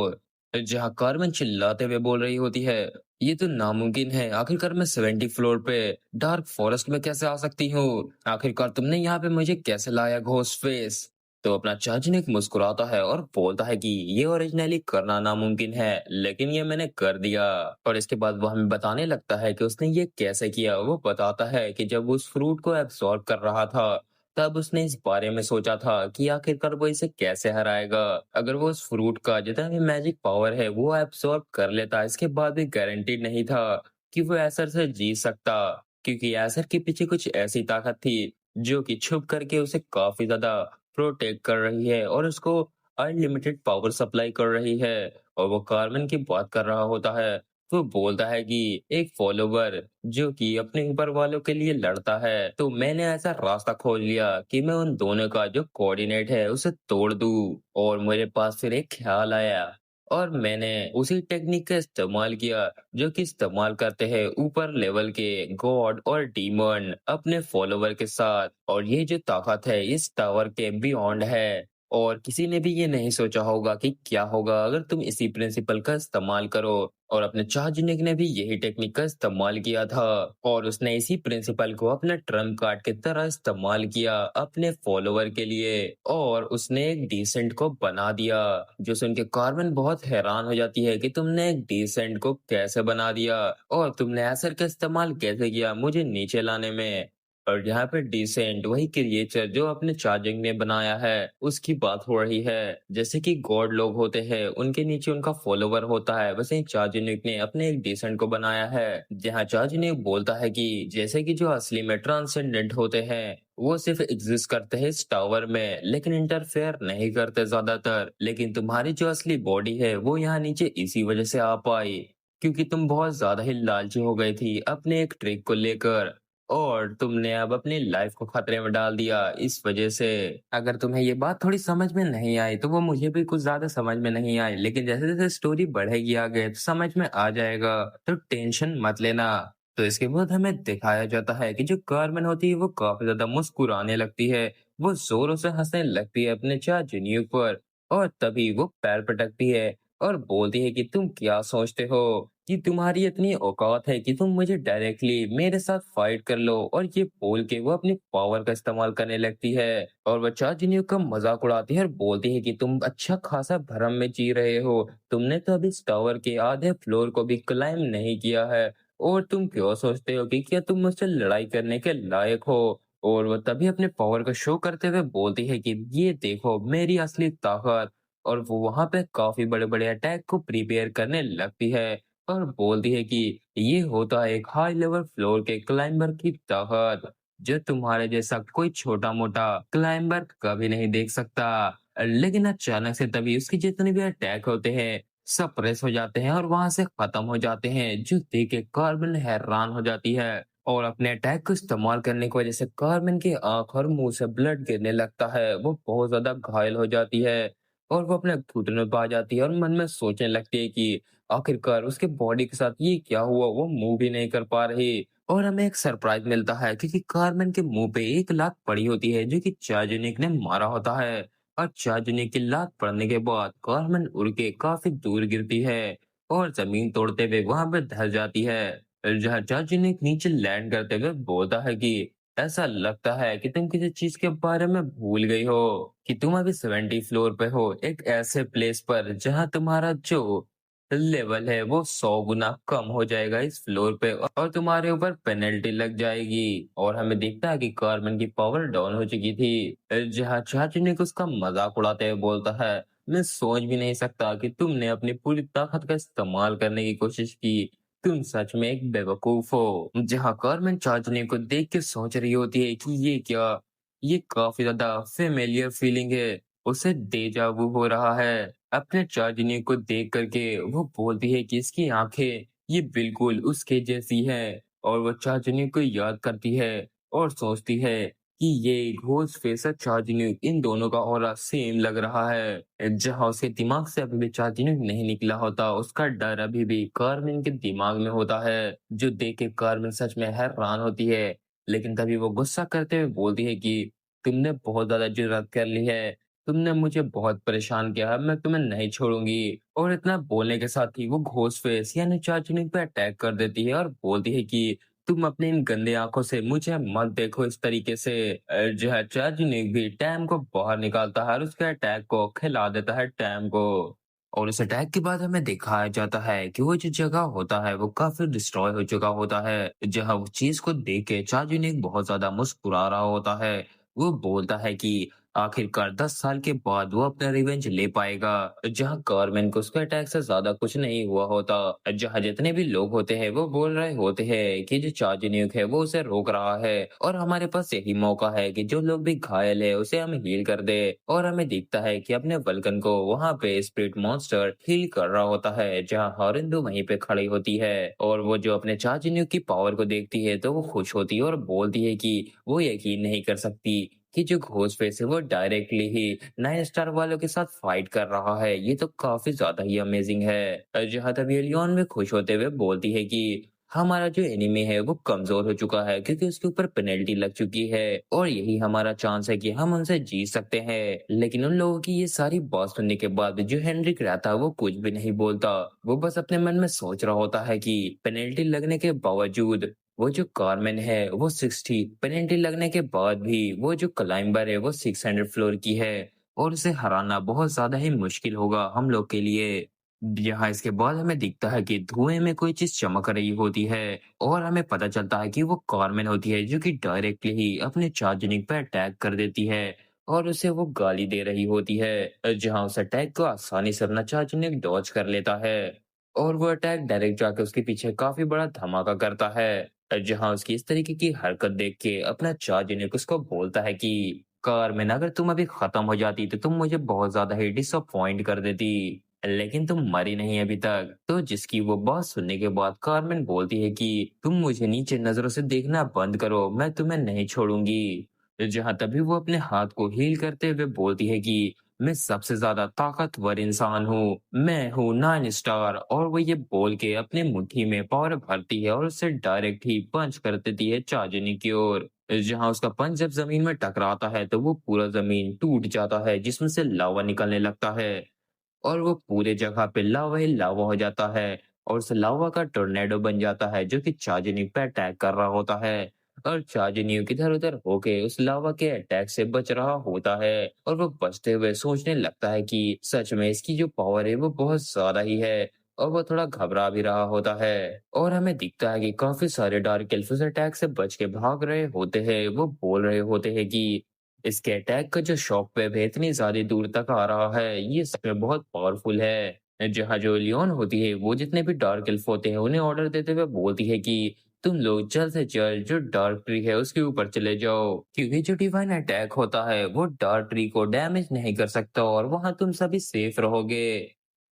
जहां कार्मेन चिल्लाते हुए बोल रही होती है ये तो नामुमकिन है, आखिरकार मैं 70 फ्लोर पे डार्क फॉरेस्ट में कैसे आ सकती हूँ, आखिरकार तुमने यहाँ पे मुझे कैसे लाया घोस्ट फेस। तो अपना चाचनिक मुस्कुराता है और बोलता है कि ये ओरिजिनली करना नामुमकिन है लेकिन ये मैंने कर दिया। और इसके बाद वो हमें बताने लगता है कि उसने ये कैसे किया। वो बताता है कि जब वो उस फ्रूट को एब्सॉर्ब कर रहा था तब उसने इस बारे में सोचा था कि आखिरकार वो इसे कैसे हराएगा। अगर वो उस फ्रूट का जितना भी मैजिक पावर है वो एब्सॉर्ब कर लेता, इसके बाद भी गारंटीड नहीं था कि वो एसर से जीत सकता, क्योंकि एसर के पीछे कुछ ऐसी ताकत थी जो कि छुप करके उसे काफी ज्यादा प्रोटेक्ट कर रही है और उसको अनलिमिटेड पावर सप्लाई कर रही है। और वो कार्मेन की बात कर रहा होता है, वो बोलता है कि एक फॉलोवर जो कि अपने ऊपर वालों के लिए लड़ता है, तो मैंने ऐसा रास्ता खोज लिया कि मैं उन दोनों का जो कोऑर्डिनेट है उसे तोड़ दूं। और मेरे पास फिर एक ख्याल आया और मैंने उसी टेक्निक का इस्तेमाल किया जो कि इस्तेमाल करते हैं ऊपर लेवल के गॉड और डीमन अपने फॉलोवर के साथ, और ये जो ताकत है इस टावर के बियॉन्ड है और किसी ने भी ये नहीं सोचा होगा कि क्या होगा अगर तुम इसी प्रिंसिपल का इस्तेमाल करो। और अपने चार्जिनिक ने भी यही टेक्निक का इस्तेमाल किया था और उसने इसी प्रिंसिपल को अपना ट्रम्प कार्ड की तरह इस्तेमाल किया अपने फॉलोवर के लिए और उसने एक डिसेंट को बना दिया, जो सुन के कार्बन बहुत हैरान हो जाती है कि तुमने एक डिसेंट को कैसे बना दिया और तुमने एसर का इस्तेमाल कैसे किया मुझे नीचे लाने में। और यहाँ पे डिसेंट वही क्रिएचर जो अपने चार्जिंग ने बनाया है उसकी बात हो रही है। जैसे कि गॉड लोग होते हैं उनके नीचे उनका फॉलोवर होता है, वैसे ही चार्जिनिक ने अपने एक डिसेंट को बनाया है जहाँ चार्जिनिक बोलता है कि जैसे कि जो असली में ट्रांसेंडेंट होते हैं वो सिर्फ एग्जिस्ट करते हैं इस टावर में लेकिन इंटरफेयर नहीं करते ज्यादातर, लेकिन तुम्हारी जो असली बॉडी है वो यहाँ नीचे इसी वजह से आ पाई क्योंकि तुम बहुत ज्यादा ही लालची हो गई थी अपने एक ट्रिक को लेकर और तुमने अब अपनी लाइफ को खतरे में डाल दिया इस वजह से। अगर तुम्हें ये बात थोड़ी समझ में नहीं आई तो वो मुझे भी कुछ ज्यादा समझ में नहीं आई, लेकिन जैसे जैसे स्टोरी बढ़ेगी आगे तो समझ में आ जाएगा, तो टेंशन मत लेना। तो इसके बाद हमें दिखाया जाता है कि जो कारमेन होती है वो काफी ज्यादा मुस्कुराने लगती है। वो जोरों से हंसने लगती है अपने चाचा पर, और तभी वो पैर पटकती है और बोलती है कि तुम क्या सोचते हो कि तुम्हारी इतनी औकात है कि तुम मुझे डायरेक्टली मेरे साथ फाइट कर लो। और ये बोल के वो अपनी पावर का इस्तेमाल करने लगती है और वो चाचा का मजाक उड़ाती है और बोलती है कि तुम अच्छा खासा भरम में जी रहे हो। तुमने तो अभी इस टावर के आधे फ्लोर को भी क्लाइम नहीं किया है, और तुम क्यों सोचते हो कि क्या तुम मुझसे लड़ाई करने के लायक हो। और वो तभी अपने पावर का शो करते हुए बोलती है कि ये देखो मेरी असली ताकत। और वो वहां पे काफी बड़े बड़े अटैक को प्रिपेयर करने लगती है और बोलती है कि ये होता है एक हाई लेवल फ्लोर के क्लाइंबर की ताकत, जो तुम्हारे जैसा कोई छोटा मोटा क्लाइंबर कभी नहीं देख सकता। लेकिन अचानक से तभी उसके जितने भी अटैक होते हैं सब प्रेस हो जाते हैं और वहां से खत्म हो जाते हैं, जो देख के कार्बन हैरान हो जाती है। और अपने अटैक को इस्तेमाल करने की वजह से कार्बन की आंख और मुंह से ब्लड गिरने लगता है। वो बहुत ज्यादा घायल हो जाती है और वो अपने घुटनों पे आ जाती है और मन में सोचने लगती है कि आखिरकार उसके बॉडी के साथ ये क्या हुआ। वो मूव भी नहीं कर पा रही और हमें एक सरप्राइज मिलता है क्योंकि कार्बन के मुंह पे 1 लाख पड़ी होती है जो कि चार्जनिक ने मारा होता है। और चार्जने की लात पड़ने के बाद कारमेन उड़ के काफी दूर गिरती है और जमीन तोड़ते हुए वहां पर धस जाती है। जहाँ चार्जने नीचे लैंड करते हुए बोलता है कि ऐसा लगता है कि तुम किसी चीज के बारे में भूल गई हो, कि तुम अभी 70 फ्लोर पे हो, एक ऐसे प्लेस पर जहां तुम्हारा जो लेवल है वो 100 गुना कम हो जाएगा इस फ्लोर पे, और तुम्हारे ऊपर पेनल्टी लग जाएगी। और हमें दिखता है कि कार्बन की पावर डाउन हो चुकी थी, जहाँ चाचू ने उसका मजाक उड़ाते हुए बोलता है मैं सोच भी नहीं सकता कि तुमने अपनी पूरी ताकत का इस्तेमाल करने की कोशिश की। तुम सच में एक बेवकूफ हो। जहाँ कार्बन चाचू को देख के सोच रही होती है कि ये क्या, ये काफी ज्यादा फेमिलियर फीलिंग है, उसे डेजा वू हो रहा है। अपने चार्जिनी को देख करके वो बोलती है कि इसकी आंखें ये बिल्कुल उसके जैसी हैं। और वो चार्जिनी को याद करती है और सोचती है कि ये घोस्ट फेस और चार्जिनी, इन दोनों का ऑरा सेम लग रहा है। जहां उसके दिमाग से अभी भी चार्जिनी नहीं निकला होता, उसका डर अभी भी कार्मिन के दिमाग में होता है, जो देख के कार्मिन सच में हैरान होती है। लेकिन तभी वो गुस्सा करते हुए बोलती है कि तुमने बहुत ज्यादा जुर्रत कर ली है, तुमने मुझे बहुत परेशान किया है, मैं तुम्हें नहीं छोड़ूंगी। और इतना बोलने के साथ ही वो घोस्ट फेस यानी चाचुनिक पे अटैक कर देती है और बोलती है कि तुम अपनी इन गंदी आंखों से मुझे मत देखो इस तरीके से। जो है चाचुनिक भी टैम को बाहर निकालता है और उसके अटैक को खिला देता है टैम को। और इस अटैक के बाद हमें दिखाया जाता है कि वो जो जगह होता है वो काफी डिस्ट्रॉय हो चुका होता है। जहां वो चीज को देख के चाचुनिक बहुत ज्यादा मुस्कुरा रहा होता है। वो बोलता है कि आखिरकार 10 साल के बाद वो अपना रिवेंज ले पाएगा। जहां कारमेन को उसके अटैक से ज्यादा कुछ नहीं हुआ होता। जहां जितने भी लोग होते हैं वो बोल रहे होते हैं कि जो चार्जिन्यूक है वो उसे रोक रहा है और हमारे पास यही मौका है कि जो लोग भी घायल है उसे हम हील कर दे। और हमें दिखता है कि अपने वल्कन को वहां पे स्पिरिट मॉन्स्टर हील कर रहा होता है, जहां हॉरिंदू वहीं पे खड़ी होती है। और वो जो अपने चार्जिन्यूक की पावर को देखती है तो वो खुश होती है और बोलती है कि वो यकीन नहीं कर सकती कि जो घोस्टफेस है वो डायरेक्टली ही 9 स्टार वालों के साथ फाइट कर रहा है। ये तो काफी ज्यादा ही अमेजिंग है। जहां तक एलियन में खुश होते हुए बोलती है कि हमारा जो एनिमी है वो कमजोर हो चुका है क्योंकि उसके ऊपर पेनल्टी लग चुकी है, और यही हमारा चांस है कि हम उनसे जीत सकते हैं। लेकिन उन लोगों की ये सारी बात सुनने के बाद जो हेनरिक रहता है वो कुछ भी नहीं बोलता। वो बस अपने मन में सोच रहा होता है कि पेनल्टी लगने के बावजूद वो जो कारमेन है वो 60, पेनल्टी लगने के बाद भी वो जो क्लाइंबर है वो 600 फ्लोर की है, और उसे हराना बहुत ज्यादा ही मुश्किल होगा हम लोग के लिए। यहाँ इसके बाद हमें दिखता है कि धुएं में कोई चीज चमक रही होती है और हमें पता चलता है कि वो कारमेन होती है, जो कि डायरेक्टली ही अपने चार्जनिक पे अटैक कर देती है और उसे वो गाली दे रही होती है। जहाँ उस अटैक को आसानी से अपना चार्जनिक डॉज कर लेता है और वो अटैक डायरेक्ट जाके उसके पीछे काफी बड़ा धमाका करता है। जहां उसकी इस तरीके की हरकत देख के अपना चार्जनिक उसको बोलता है कि कारमेन, अगर तुम अभी खत्म हो जाती तो तुम मुझे बहुत ज्यादा ही डिसअपॉइंट कर देती, लेकिन तुम मरी नहीं अभी तक। तो जिसकी वो बात सुनने के बाद कारमेन बोलती है कि तुम मुझे नीचे नजरों से देखना बंद करो, मैं तुम्हें नहीं छोड़ूंगी। जहां तभी वो अपने हाथ को हील करते हुए बोलती है कि मैं सबसे ज्यादा ताकतवर इंसान हूँ, मैं हूँ 9 स्टार। और वो ये बोल के अपने मुट्ठी में पावर भरती है और उससे डायरेक्ट ही पंच कर देती है चांदनी की ओर। जहां उसका पंच जब जमीन में टकराता है तो वो पूरा जमीन टूट जाता है, जिसमें से लावा निकलने लगता है और वो पूरे जगह पे लावा ही लावा हो जाता है और उस लावा का टोर्नेडो बन जाता है जो कि चार्जिनिक पे अटैक कर रहा होता है। और चार्जिनिक इधर उधर होके उस लावा के अटैक से बच रहा होता है और वो बचते हुए सोचने लगता है कि सच में इसकी जो पावर है वो बहुत ज्यादा ही है। और वो थोड़ा घबरा भी रहा होता है और हमें दिखता है कि काफी सारे डार्क एल्फ उस अटैक से बच के भाग रहे होते हैं। वो बोल रहे होते हैं कि इसके अटैक का जो शॉक वेव है इतनी ज्यादा दूर तक आ रहा है, ये सच में बहुत पावरफुल है। जहाँ जो लियोन होती है वो जितने भी डार्क एल्फ होते हैं उन्हें ऑर्डर देते हुए बोलती है कि तुम लोग जल्द से जल्द जो डार्क ट्री है उसके ऊपर चले जाओ, क्योंकि जो डिवाइन अटैक होता है वो डार्क ट्री को डैमेज नहीं कर सकता और वहां तुम सभी सेफ रहोगे।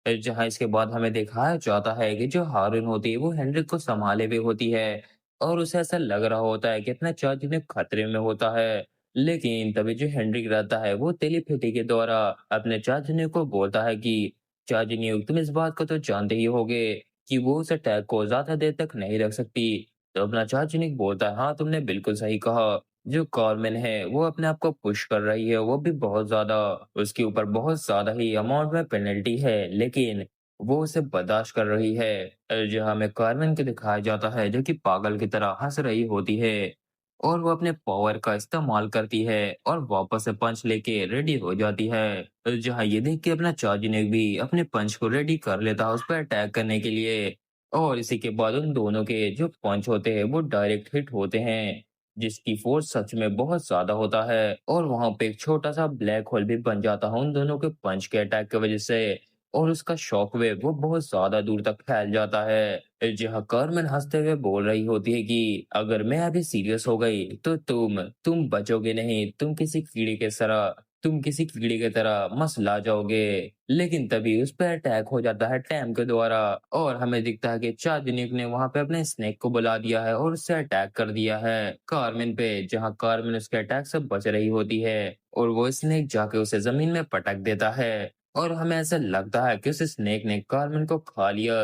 जहाँ इसके बाद हमें दिखाया जाता है कि जो हारून होती है वो हेनरिक को संभाले हुए होती है और उसे ऐसा लग रहा होता है कि अपना चार्ज उन्हें खतरे में होता है। लेकिन तभी जो हेनरिक रहता है वो टेलीपैथी के द्वारा अपने चाचने को बोलता है कि चाचनी, तुम इस बात को तो जानते ही होगे कि वो उस अटैक को ज्यादा देर तक नहीं रख सकती। तो अपना चाचनिक बोलता है, हाँ तुमने बिल्कुल सही कहा। जो कॉर्मेन है वो अपने आप को पुश कर रही है, वो भी बहुत ज्यादा, उसके ऊपर बहुत ज्यादा ही अमाउंट में पेनल्टी है, लेकिन वो उसे बर्दाश्त कर रही है। जहाँ हमें कार्मेन को दिखाया जाता है जो कि पागल की तरह हंस रही होती है और वो अपने पावर का इस्तेमाल करती है और वापस से पंच लेके रेडी हो जाती है। जहाँ ये देख के अपना चार्जिनेक भी अपने पंच को रेडी कर लेता है उस पर अटैक करने के लिए। और इसी के बाद उन दोनों के जो पंच होते हैं वो डायरेक्ट हिट होते हैं, जिसकी फोर्स सच में बहुत ज्यादा होता है और वहां पे एक छोटा सा ब्लैक होल भी बन जाता है उन दोनों के पंच के अटैक की वजह से। और उसका शॉक वेव वो बहुत ज्यादा दूर तक फैल जाता है। जहाँ कार्मेन हंसते हुए बोल रही होती है कि अगर मैं अभी सीरियस हो गई तो तुम बचोगे नहीं, तुम किसी कीड़े की तरह मसला जाओगे। लेकिन तभी उस पर अटैक हो जाता है टैम के द्वारा और हमें दिखता है कि चार्जनिक ने वहां पे अपने स्नेक को बुला दिया है और उससे अटैक कर दिया है कार्मेन पे। जहां कार्मेन उसके अटैक से बच रही होती है और वो स्नेक जाके उसे जमीन में पटक देता है और हमें ऐसा लगता है कि उस स्नेक ने कार्मेन को खा लिया।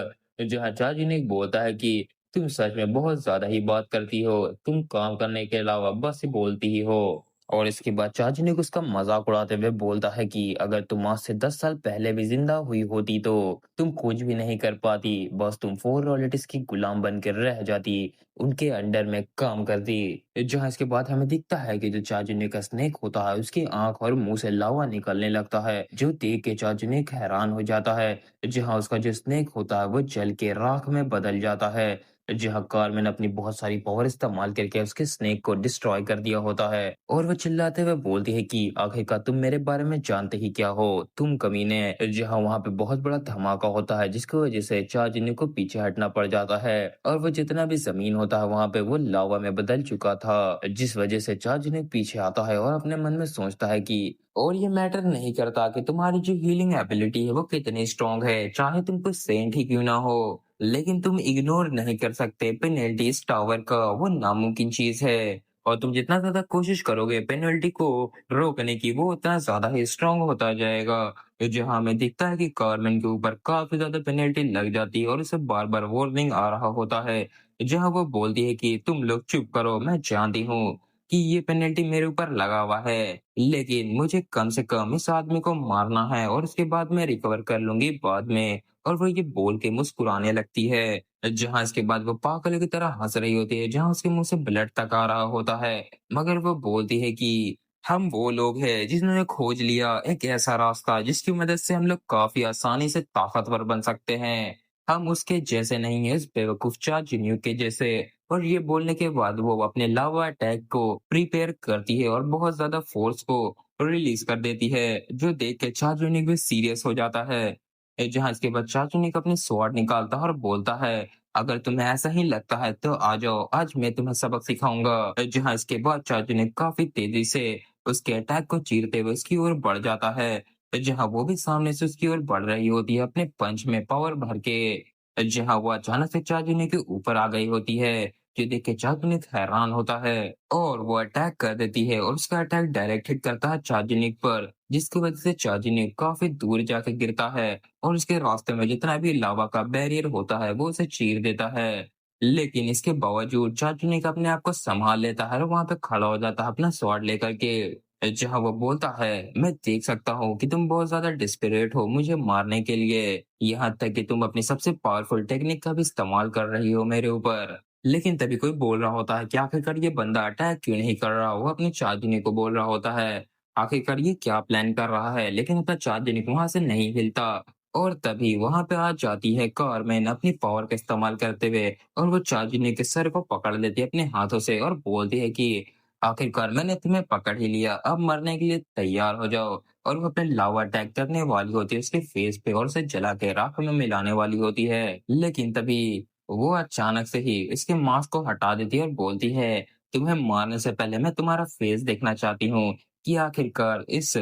जहाँ चार्जनिक बोलता है कि तुम सच में बहुत ज्यादा ही बात करती हो, तुम काम करने के अलावा बस ही बोलती ही हो। और इसके बाद चार्जनिक उसका मजाक उड़ाते हुए बोलता है कि अगर तुम आज से 10 साल पहले भी जिंदा हुई होती तो तुम कुछ भी नहीं कर पाती, बस तुम फोर रॉलेटिस की गुलाम बनकर रह जाती, उनके अंडर में काम करती। जहाँ इसके बाद हमें दिखता है कि जो चार्जनिक का स्नेक होता है उसकी आंख और मुंह से लावा निकलने लगता है, जो देख के चार्जनिक हैरान हो जाता है। जहाँ उसका जो स्नेक होता है वो जल के राख में बदल जाता है। जहाँ कार्मेन अपनी बहुत सारी पावर इस्तेमाल करके उसके स्नेक को डिस्ट्रॉय कर दिया होता है और वो चिल्लाते हुए बोलती है कि आखिरकार तुम मेरे बारे में जानते ही क्या हो, तुम कमीने। जहाँ वहां पे बहुत बड़ा धमाका होता है जिसकी वजह से चार्जिनी को पीछे हटना पड़ जाता है और वो जितना भी जमीन होता है वहां पे वो लावा में बदल चुका था, जिस वजह से चार्जिनी पीछे आता है और अपने मन में सोचता है कि और ये मैटर नहीं करता कि तुम्हारी जो हीलिंग एबिलिटी है वो कितनी स्ट्रांग है, चाहे तुम कोई सेंट ही क्यों ना हो, लेकिन तुम इग्नोर नहीं कर सकते पेनल्टी इस टावर का, वो नामुमकिन चीज है। और तुम जितना ज्यादा कोशिश करोगे पेनल्टी को रोकने की वो उतना ज्यादा ही स्ट्रांग होता जाएगा। जहाँ हमें दिखता है कि कार्मेन के ऊपर काफी ज्यादा पेनल्टी लग जाती है और उसे बार बार वार्निंग आ रहा होता है। जहाँ वो बोलती है कि तुम लोग चुप करो, मैं जानती हूँ कि ये पेनल्टी मेरे ऊपर लगा हुआ है, लेकिन मुझे कम से कम इस आदमी को मारना है और उसके बाद मैं रिकवर कर लूंगी बाद में। और वो ये बोल के मुस्कुराने लगती है। जहाँ इसके बाद वो पागल की तरह हंस रही होती है, जहाँ उसके मुंह से ब्लड तक आ रहा होता है, मगर वो बोलती है कि हम वो लोग हैं जिन्होंने खोज लिया एक ऐसा रास्ता जिसकी मदद से हम लोग काफी आसानी से ताकतवर बन सकते हैं। हम उसके जैसे नहीं है, इस बेवकूफ चार्जिन्यू के जैसे। और ये बोलने के बाद वो अपने लावा अटैक को प्रिपेयर करती है और बहुत ज्यादा फोर्स को रिलीज कर देती है, जो देख के चार्जिन्यू भी सीरियस हो जाता है। जहाँ इसके बाद चाचुनिक अपनी स्वॉर्ड निकालता है और बोलता है, अगर तुम्हें ऐसा ही लगता है तो आ जाओ, आज मैं तुम्हें सबक सिखाऊंगा। जहाँ इसके बाद चाचुनिक काफी तेजी से उसके अटैक को चीरते हुए उसकी ओर बढ़ जाता है। जहाँ वो भी सामने से उसकी ओर बढ़ रही होती है अपने पंच में पावर भर के। जहाँ वो अचानक से चाचुनिक के ऊपर आ गई होती है जो देख के चार्जनिक हैरान होता है और वो अटैक कर देती है और उसका अटैक डायरेक्ट हिट करता है चार्जनिक पर, जिसकी वजह से चार्जनिक काफी दूर जाकर गिरता है और उसके रास्ते में जितना भी लावा का बैरियर होता है वो उसे चीर देता है। लेकिन इसके बावजूद चार्जनिक अपने आप को संभाल लेता है और वहां पे खड़ा हो जाता है अपना स्वॉर्ड लेकर के, जहां वो बोलता है, मैं देख सकता हूँ कि तुम बहुत ज्यादा डिस्परेट हो मुझे मारने के लिए, यहाँ तक कि तुम अपनी सबसे पावरफुल टेक्निक का भी इस्तेमाल कर रही हो मेरे ऊपर। लेकिन तभी कोई बोल रहा होता है कि आखिरकार ये बंदा अटैक क्यों नहीं कर रहा, वो अपनी चांदनी को बोल रहा होता है आखिरकार ये क्या प्लान कर रहा है, लेकिन अपना चांदनी वहां से नहीं हिलता। और तभी वहां पे आ जाती है कारमेन अपनी पावर का इस्तेमाल करते हुए और वो चांदनी के सर को पकड़ लेती है अपने हाथों से और बोलती है कि आखिरकार मैंने तुम्हें पकड़ ही लिया, अब मरने के लिए तैयार हो जाओ। और वो अपने लावा अटैक करने वाली होती है उसके फेस पे और उसे जला के राख में मिलाने वाली होती है। लेकिन तभी वो अचानक से ही इसके मास्क को हटा देती है और बोलती है, तुम्हें मारने से पहले मैं तुम्हारा फेस देखना चाहती हूँ कि आखिरकार इस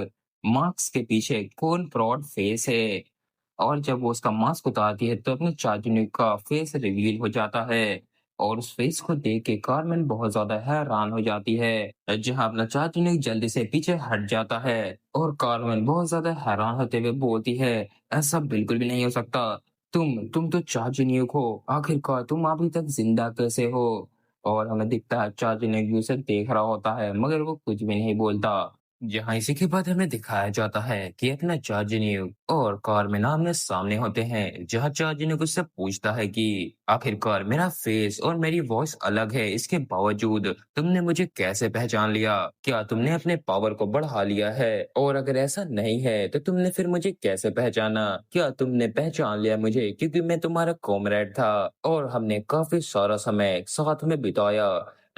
मास्क के पीछे कौन फ्रॉड फेस है। और जब वो उसका मास्क उतारती है तो अपने चाचू का फेस रिवील हो जाता है और उस फेस को देख के कारमेन बहुत ज्यादा हैरान हो जाती है, जहां अपना चाचू जल्दी से पीछे हट जाता है और कारमेन बहुत ज्यादा हैरान होते हुए बोलती है, ऐसा बिल्कुल भी नहीं हो सकता, तुम तो चाचू हो, आखिरकार तुम अभी तक जिंदा कैसे हो। और हमें दिखता है चाचू उसे देख रहा होता है मगर वो कुछ भी नहीं बोलता। जहाँ इसी के बाद हमें दिखाया जाता है कि अपना चार्जिनियो और कारमिन आमने सामने होते हैं, जहाँ चार्जिनियो उससे पूछता है कि आखिरकार मेरा फेस और मेरी वॉइस अलग है, इसके बावजूद तुमने मुझे कैसे पहचान लिया, क्या तुमने अपने पावर को बढ़ा लिया है, और अगर ऐसा नहीं है तो तुमने फिर मुझे कैसे पहचाना, क्या तुमने पहचान लिया मुझे क्योंकि मैं तुम्हारा कॉमरेड था और हमने काफी सारा समय साथ में बिताया।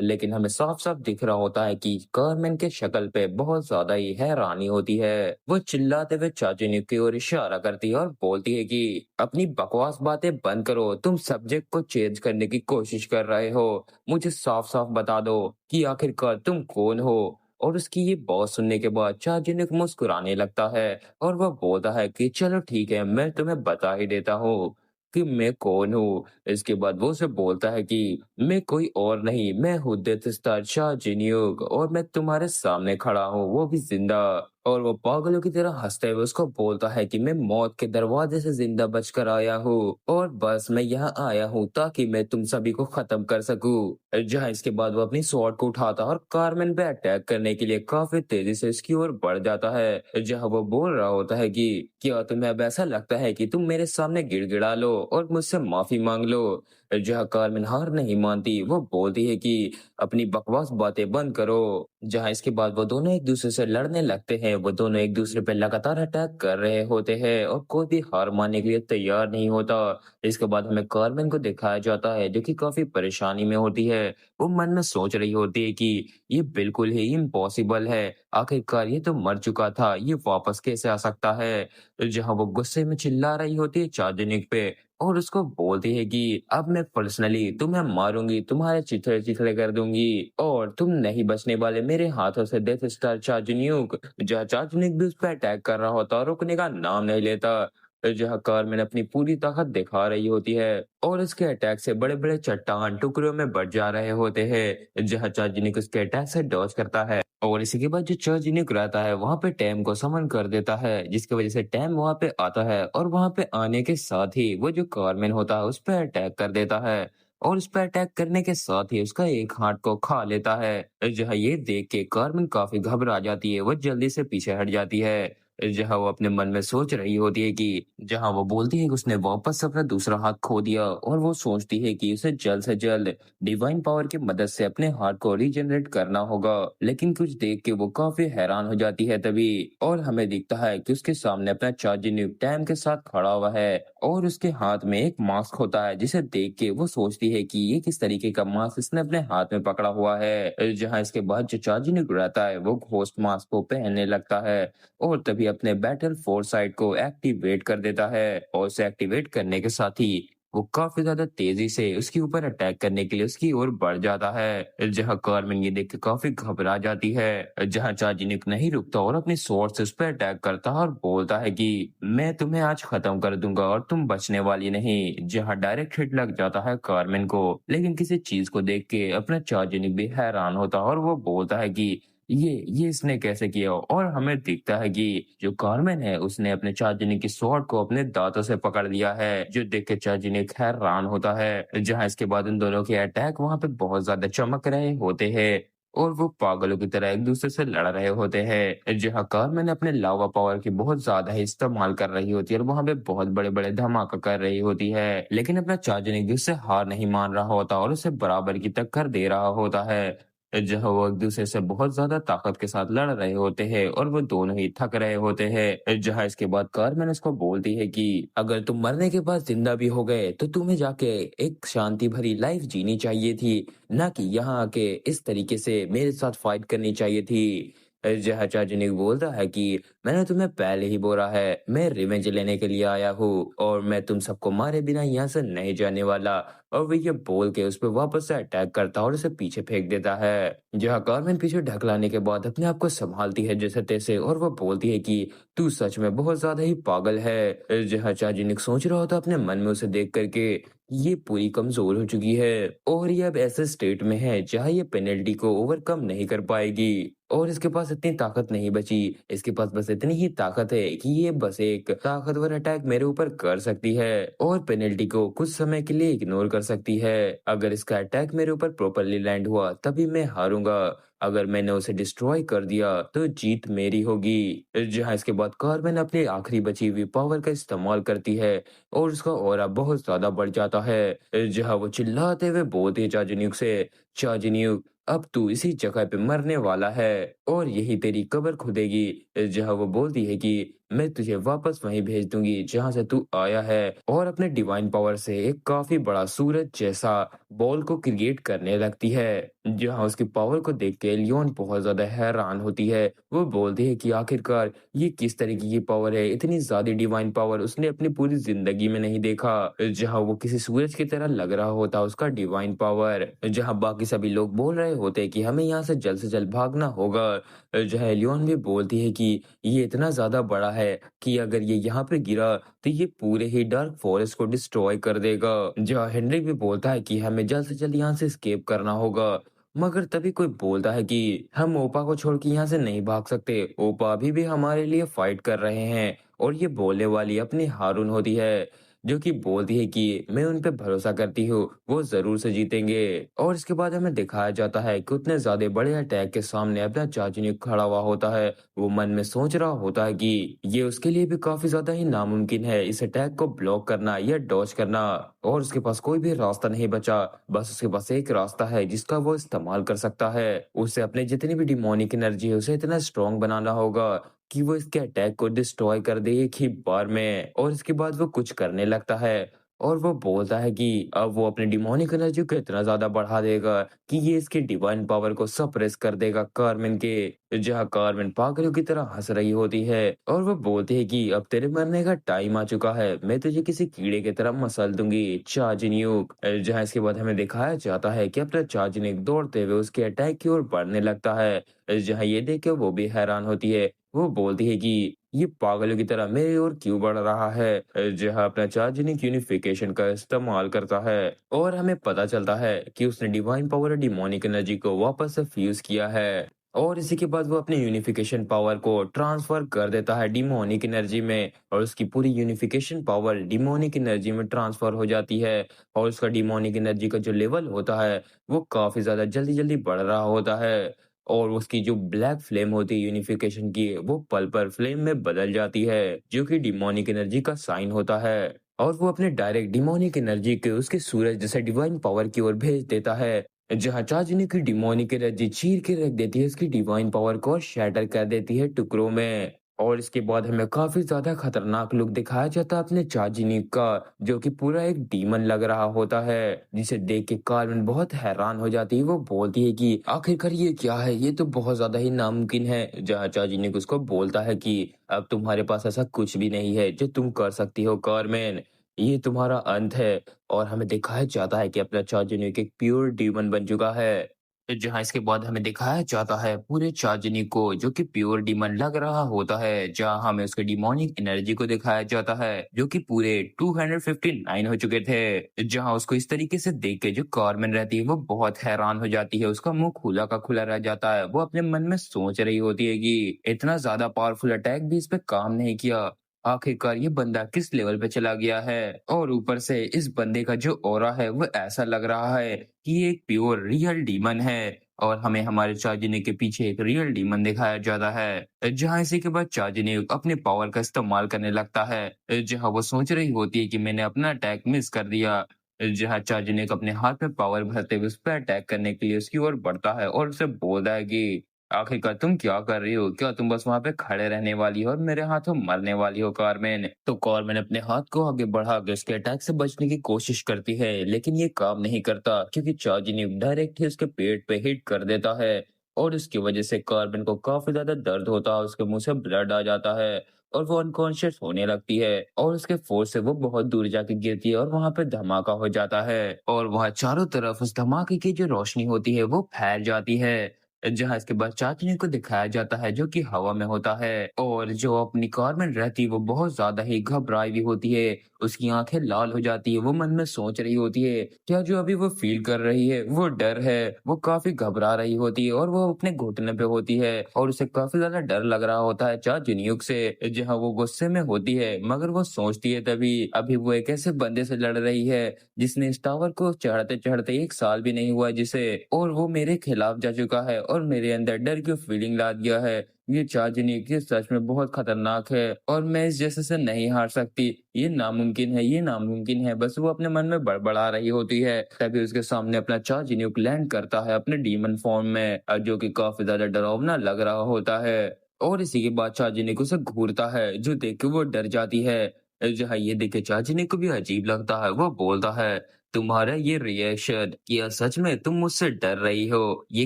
लेकिन हमें साफ-साफ दिख रहा होता है कि कारमेन के शक्ल पे बहुत ज्यादा ही हैरानी होती है। वो चिल्लाते हुए चाचू की ओर इशारा करती है और बोलती है कि अपनी बकवास बातें बंद करो, तुम सब्जेक्ट को चेंज करने की कोशिश कर रहे हो, मुझे साफ-साफ बता दो कि आखिरकार तुम कौन हो। और उसकी ये बात सुनने के बाद चाचू मुस्कुराने लगता है और वह बोलता है कि चलो ठीक है, मैं तुम्हें बता ही देता हूँ कि मैं कौन हूँ। इसके बाद वो उसे बोलता है कि मैं कोई और नहीं, मैं हूँ डेथ स्टार शाह जिन्यूक और मैं तुम्हारे सामने खड़ा हूँ, वो भी जिंदा। और वो पागलों की तरह हंसते हुए उसको बोलता है कि मैं मौत के दरवाजे से जिंदा बचकर आया हूँ और बस मैं यहाँ आया हूँ ताकि मैं तुम सभी को खत्म कर सकूं। जहाँ इसके बाद वो अपनी स्वॉर्ड को उठाता है और कारमेन पे अटैक करने के लिए काफी तेजी से इसकी ओर बढ़ जाता है, जहाँ वो बोल रहा होता है कि क्या तुम्हें अब ऐसा लगता है कि तुम मेरे सामने गिड़गिड़ा लो और मुझसे माफी मांग लो। जहाँ कारमेन हार नहीं मानती, वो बोलती है कि अपनी बकवास बातें बंद करो। जहाँ इसके बाद वो दोनों एक दूसरे से लड़ने लगते हैं, वो दोनों एक दूसरे पे लगातार अटैक कर रहे होते हैं और कोई भी हार मानने के लिए तैयार नहीं होता। इसके बाद हमें कारमेन को दिखाया जाता है जो कि काफी परेशानी में होती है। वो मन में सोच रही होती है कि ये बिल्कुल ही इम्पॉसिबल है, आखिरकार ये तो मर चुका था, ये वापस कैसे आ सकता है। जहाँ वो गुस्से में चिल्ला रही होती है चार्जनिक पे और उसको बोलती है कि अब मैं पर्सनली तुम्हें मारूंगी, तुम्हारे चिथड़े चिथड़े कर दूंगी और तुम नहीं बचने वाले मेरे हाथों से, डेथ स्टार चार्जन्यूक। जहाँ चार्जन्यूक भी उस पर अटैक कर रहा होता और रुकने का नाम नहीं लेता। जहाँ कारमेन अपनी पूरी ताकत दिखा रही होती है और उसके अटैक से बड़े बड़े चट्टान टुकड़ों में बढ़ जा रहे होते हैं, जहाँ चार्जनिक उसके अटैक से डॉज करता है और इसी के बाद जो चार्जनिक रहता है वहां पे टैम को समन कर देता है, जिसकी वजह से टैम वहां पे आता है और वहां पे आने के साथ ही वो जो कारमेन होता है उस पर अटैक कर देता है और उस पर अटैक करने के साथ ही उसका एक हार्ट को खा लेता है। जहाँ ये देख के कारमेन काफी घबरा जाती है, वो जल्दी से पीछे हट जाती है। जहाँ वो अपने मन में सोच रही होती है कि जहाँ वो बोलती है कि उसने वापस अपना दूसरा हाथ खो दिया और वो सोचती है कि उसे जल्द से जल्द डिवाइन पावर की मदद से अपने हार्ट को रीजनरेट करना होगा। लेकिन कुछ देख के वो काफी हैरान हो जाती है तभी, और हमें दिखता है कि उसके सामने अपना चार्जिंग टैम के साथ खड़ा हुआ है और उसके हाथ में एक मास्क होता है, जिसे देख के वो सोचती है कि ये किस तरीके का मास्क इसने अपने हाथ में पकड़ा हुआ है। जहाँ इसके बाद जो चार्जिंग रहता है वो घोस्ट मास्क को पहनने लगता है और तभी अपने बैटल फोर्साइट को एक्टिवेट कर देता है और उसे एक्टिवेट करने के साथ ही वो काफ़ी ज़्यादा तेज़ी से उसके ऊपर अटैक करने के लिए उसकी ओर बढ़ जाता है, जहाँ कार्मेन ये देख के काफ़ी घबरा जाती है, जहाँ चार्जिनिक नहीं रुकता और अपनी स्वॉर्ड से उस पे अटैक करता है और बोलता है कि मैं तुम्हें आज खत्म कर दूँगा और तुम बचने वाली नहीं, जहाँ डायरेक्ट हिट लग जाता है कार्मेन को। लेकिन किसी चीज़ को देख के अपना चार्जिनिक भी हैरान होता है और वो बोलता है कि ये इसने कैसे किया? और हमें दिखता है कि जो कारमेन है उसने अपने चार्जिनिक की स्वॉर्ड को अपने दांतों से पकड़ लिया है, जो देख के चार्जिनिक हैरान होता है। जहाँ इसके बाद उन दोनों के अटैक वहाँ पे बहुत ज़्यादा चमक रहे होते हैं और वो पागलों की तरह एक-दूसरे से लड़ रहे होते हैं। जहाँ कारमेन अपने लावा पावर की बहुत ज़्यादा ही इस्तेमाल कर रही होती है और वहाँ पे बहुत बड़े-बड़े धमाका कर रही होती है। लेकिन अपना चार्जिनिक भी उससे हार नहीं मान रहा होता और उसे बराबर की टक्कर दे रहा होता है। जहाँ वो एक-दूसरे से बहुत ज़्यादा ताकत के साथ लड़ रहे होते हैं और वो दोनों ही थक रहे होते हैं। जहाँ इसके बाद कारमेन उसको बोलती है कि अगर तुम मरने के बाद ज़िंदा भी हो गए, तो तुम्हें जाके एक शांति भरी लाइफ़ जीनी चाहिए थी, ना कि यहाँ आके इस तरीके से मेरे साथ फाइट करनी चाहिए थी। जहाँ चार्जिनिक बोलता है कि मैंने तुम्हें पहले ही बोला है, मैं रिवेंज लेने के लिए आया हूँ और मैं तुम सबको मारे बिना यहाँ से नहीं जाने वाला। और वो ये बोल के उस पे वापस से अटैक करता है और उसे पीछे फेंक देता है। जहाँ कार्मेन पीछे ढकलाने के बाद अपने आप को संभालती है जैसे-तैसे और वो बोलती है कि तू सच में बहुत ज़्यादा ही पागल है। जहाँ चार्जिनिक सोच रहा होता अपने मन में उसे देख कर के ये पूरी कमज़ोर हो चुकी है और ये अब ऐसे स्टेट में है जहाँ ये पेनल्टी को ओवरकम नहीं कर पाएगी और इसके पास इतनी ताकत नहीं बची। इसके पास बस इतनी ही ताकत है कि ये बस एक ताकतवर अटैक मेरे ऊपर कर सकती है और पेनल्टी को कुछ समय के लिए इग्नोर कर सकती है। अगर इसका अटैक मेरे ऊपर प्रॉपर्ली लैंड हुआ तभी मैं हारूँगा। अगर मैंने उसे डिस्ट्रॉय कर दिया तो जीत मेरी होगी। जहाँ इसके बाद कार्मेन अपनी आखिरी बची हुई पावर का इस्तेमाल करती है और उसका ऑरा बहुत ज़्यादा बढ़ जाता है। जहाँ वो चिल्लाते हुए बोलती है चार्जिन्यूक से, चार्जिन्यूक अब तू इसी जगह पे मरने वाला है और यही तेरी कब्र खुदेगी। जहाँ वो बोलती है कि मैं तुझे वापस वहीं भेज दूँगी जहाँ से तू आया है और अपने डिवाइन पावर से एक काफ़ी बड़ा सूरज जैसा बॉल को क्रिएट करने लगती है। जहाँ उसकी पावर को देख के लियोन बहुत ज़्यादा हैरान होती है। वो बोलती है कि आखिरकार ये किस तरीके की पावर है? इतनी ज़्यादा डिवाइन पावर उसने अपनी पूरी ज़िंदगी में नहीं देखा। जहाँ वो किसी सूरज की तरह लग रहा होता उसका डिवाइन पावर। जहाँ बाकी सभी लोग बोल रहे होते हैं कि हमें यहाँ से जल्द भागना होगा। जहाँ लियोन भी बोलती है कि ये इतना ज़्यादा बड़ा है कि अगर ये यहाँ पे गिरा तो ये पूरे ही डार्क फॉरेस्ट को डिस्ट्रॉय कर देगा। जहाँ हेनरी भी बोलता है कि हमें जल्द से जल्द यहाँ से एस्केप करना होगा। मगर तभी कोई बोलता है कि हम ओपा को छोड़ के यहाँ से नहीं भाग सकते। ओपा अभी भी हमारे लिए फाइट कर रहे हैं और ये बोलने वाली अपनी हारून होती है, जो कि बोलती है कि मैं उन पे भरोसा करती हूँ, वो ज़रूर से जीतेंगे। और इसके बाद हमें दिखाया जाता है कि उतने ज़्यादा बड़े अटैक के सामने अपना चाचू खड़ा हुआ होता है। वो मन में सोच रहा होता है कि ये उसके लिए भी काफ़ी ज़्यादा ही नामुमकिन है इस अटैक को ब्लॉक करना या डॉज करना और उसके पास कोई भी रास्ता नहीं बचा। बस उसके पास एक रास्ता है जिसका वो इस्तेमाल कर सकता है। उसे अपने जितनी भी डिमोनिक एनर्जी है उसे इतना स्ट्रॉन्ग बनाना होगा कि वो इसके अटैक को डिस्ट्रॉय कर दे एक ही बार में और इसके बाद वो कुछ करने लगता है और वो बोलता है कि अब वो अपनी डिमोनिक एनर्जी को इतना ज़्यादा बढ़ा देगा कि ये इसकी डिवाइन पावर को सप्रेस कर देगा कार्मेन के। जहाँ कार्मेन पागलों की तरह हँस रही होती है और वो बोलती है कि अब तेरे मरने का टाइम आ चुका है, मैं तुझे किसी कीड़े की तरह मसल दूंगी चार्जिन्यूक। जहाँ इसके बाद हमें दिखाया जाता है कि अपना चार्जिन्यूक दौड़ते हुए उसके अटैक की ओर बढ़ने लगता है। जहाँ ये देख के वो भी हैरान होती है। वो बोलती है कि ये पागलों की तरह मेरी ओर क्यों बढ़ रहा है? जहाँ अपना चार्जिनिक यूनिफिकेशन का इस्तेमाल करता है और हमें पता चलता है कि उसने डिवाइन पावर और डिमोनिक एनर्जी को वापस से फ्यूज किया है और इसी के बाद वो अपनी यूनिफिकेशन पावर को ट्रांसफर कर देता है डिमोनिक एनर्जी में और उसकी पूरी यूनिफिकेशन पावर डिमोनिक एनर्जी में ट्रांसफर हो जाती है और उसका डिमोनिक एनर्जी का जो लेवल होता है वो काफी ज्यादा जल्दी जल्दी बढ़ रहा होता है और उसकी जो ब्लैक फ्लेम होती है यूनिफिकेशन की वो पर्पल फ्लेम में बदल जाती है जो कि डिमोनिक एनर्जी का साइन होता है और वो अपने डायरेक्ट डिमोनिक एनर्जी के उसके सूरज जैसे डिवाइन पावर की ओर भेज देता है। जहाँ चार्जिनी की डिमोनिक एनर्जी चीर के रख देती है उसकी डिवाइन पावर को और शैटर कर देती है टुकड़ों में और इसके बाद हमें काफी ज्यादा खतरनाक लुक दिखाया जाता है अपने चार्जिनी का, जो कि पूरा एक डीमन लग रहा होता है जिसे देख के कार्मेन बहुत हैरान हो जाती है। वो बोलती है कि आखिरकार ये क्या है, ये तो बहुत ज्यादा ही नामुमकिन है। जहाँ चार्जिनी उसको बोलता है कि अब तुम्हारे पास ऐसा कुछ भी नहीं है जो तुम कर सकती हो कार्मेन। ये तुम्हारा अंत है। और हमें दिखाया जाता है कि अपना चार्जनिक एक प्योर डीमन बन चुका है। जहाँ इसके बाद हमें दिखाया जाता है पूरे चार्जनिक को जो कि प्योर डीमन लग रहा होता है, जहाँ हमें उसके डिमोनिक एनर्जी को दिखाया जाता है जो कि पूरे 259 हो चुके थे। जहाँ उसको इस तरीके से देख के जो कारमेन रहती है वो बहुत हैरान हो जाती है, उसका मुंह खुला का खुला रह जाता है। वो अपने मन में सोच रही होती है कि इतना ज्यादा पावरफुल अटैक भी इस पे काम नहीं किया, आखिरकार ये बंदा किस लेवल पे चला गया है। और ऊपर से इस बंदे का जो ऑरा है वो ऐसा लग रहा है कि ये एक प्योर रियल डीमन है। और हमें हमारे चार्जिने के पीछे एक रियल डीमन दिखाया जाता है, जहां इसी के बाद चार्जिने अपने पावर का इस्तेमाल करने लगता है, जहां वो सोच रही होती है कि मैंने अपना अटैक मिस कर दिया। जहां चार्जिने अपने हाथ में पावर भरते हुए उस पर अटैक करने के लिए उसकी ओर बढ़ता है और उसे बोलता है कि आखिरकार तुम क्या कर रही हो? क्या तुम बस वहाँ पे खड़े रहने वाली हो और मेरे हाथों मरने वाली हो कारमेन? तो कारमेन अपने हाथ को आगे बढ़ा के उसके अटैक से बचने की कोशिश करती है, लेकिन ये काम नहीं करता क्योंकि चार्जिनिक डायरेक्ट ही उसके पेट पे हिट कर देता है। और इसकी वजह से कारमेन को काफी ज्यादा दर्द होता है, उसके मुंह से ब्लड आ जाता है और वो अनकॉन्शियस होने लगती है। और उसके फोर्स से वो बहुत दूर जाके गिरती है और वहां पे धमाका हो जाता है। और वहां चारों तरफ उस धमाके की जो रोशनी होती है वो फैल जाती है, जहाँ इसके बाद चाचने को दिखाया जाता है जो कि हवा में होता है। और जो अपनी कार में रहती है वो बहुत ज्यादा ही घबराई हुई होती है, उसकी आंखें लाल हो जाती है। वो मन में सोच रही होती है क्या जो अभी वो फील कर रही है वो डर है। वो काफी घबरा रही होती है और वो अपने घुटने पे होती है और उसे काफी ज्यादा डर लग रहा होता है चाचनियुक से, जहाँ वो गुस्से में होती है। मगर वो सोचती है तभी अभी वो एक ऐसे बंदे से लड़ रही है जिसने इस टावर को चढ़ते चढ़ते 1 साल भी नहीं हुआ जिसे, और वो मेरे खिलाफ जा चुका है और मेरे अंदर डर की फीलिंग ला दिया है। ये चार्जनिक ये सच में बहुत खतरनाक है और मैं इस जैसे से नहीं हार सकती। ये नामुमकिन है, ये नामुमकिन है। बस वो अपने मन में बड़बड़ा रही होती है, तभी उसके सामने अपना चार्जनिक लैंड करता है अपने डीमन फॉर्म में, जो कि काफी ज्यादा डरावना लग रहा होता है। और इसी के बाद चार्जनिक उसे घूरता है जो देख के वो डर जाती है। जहाँ ये देखे चार्जनिक को भी अजीब लगता है, वो बोलता है तुम्हारा ये रिएक्शन, क्या सच में तुम मुझसे डर रही हो? ये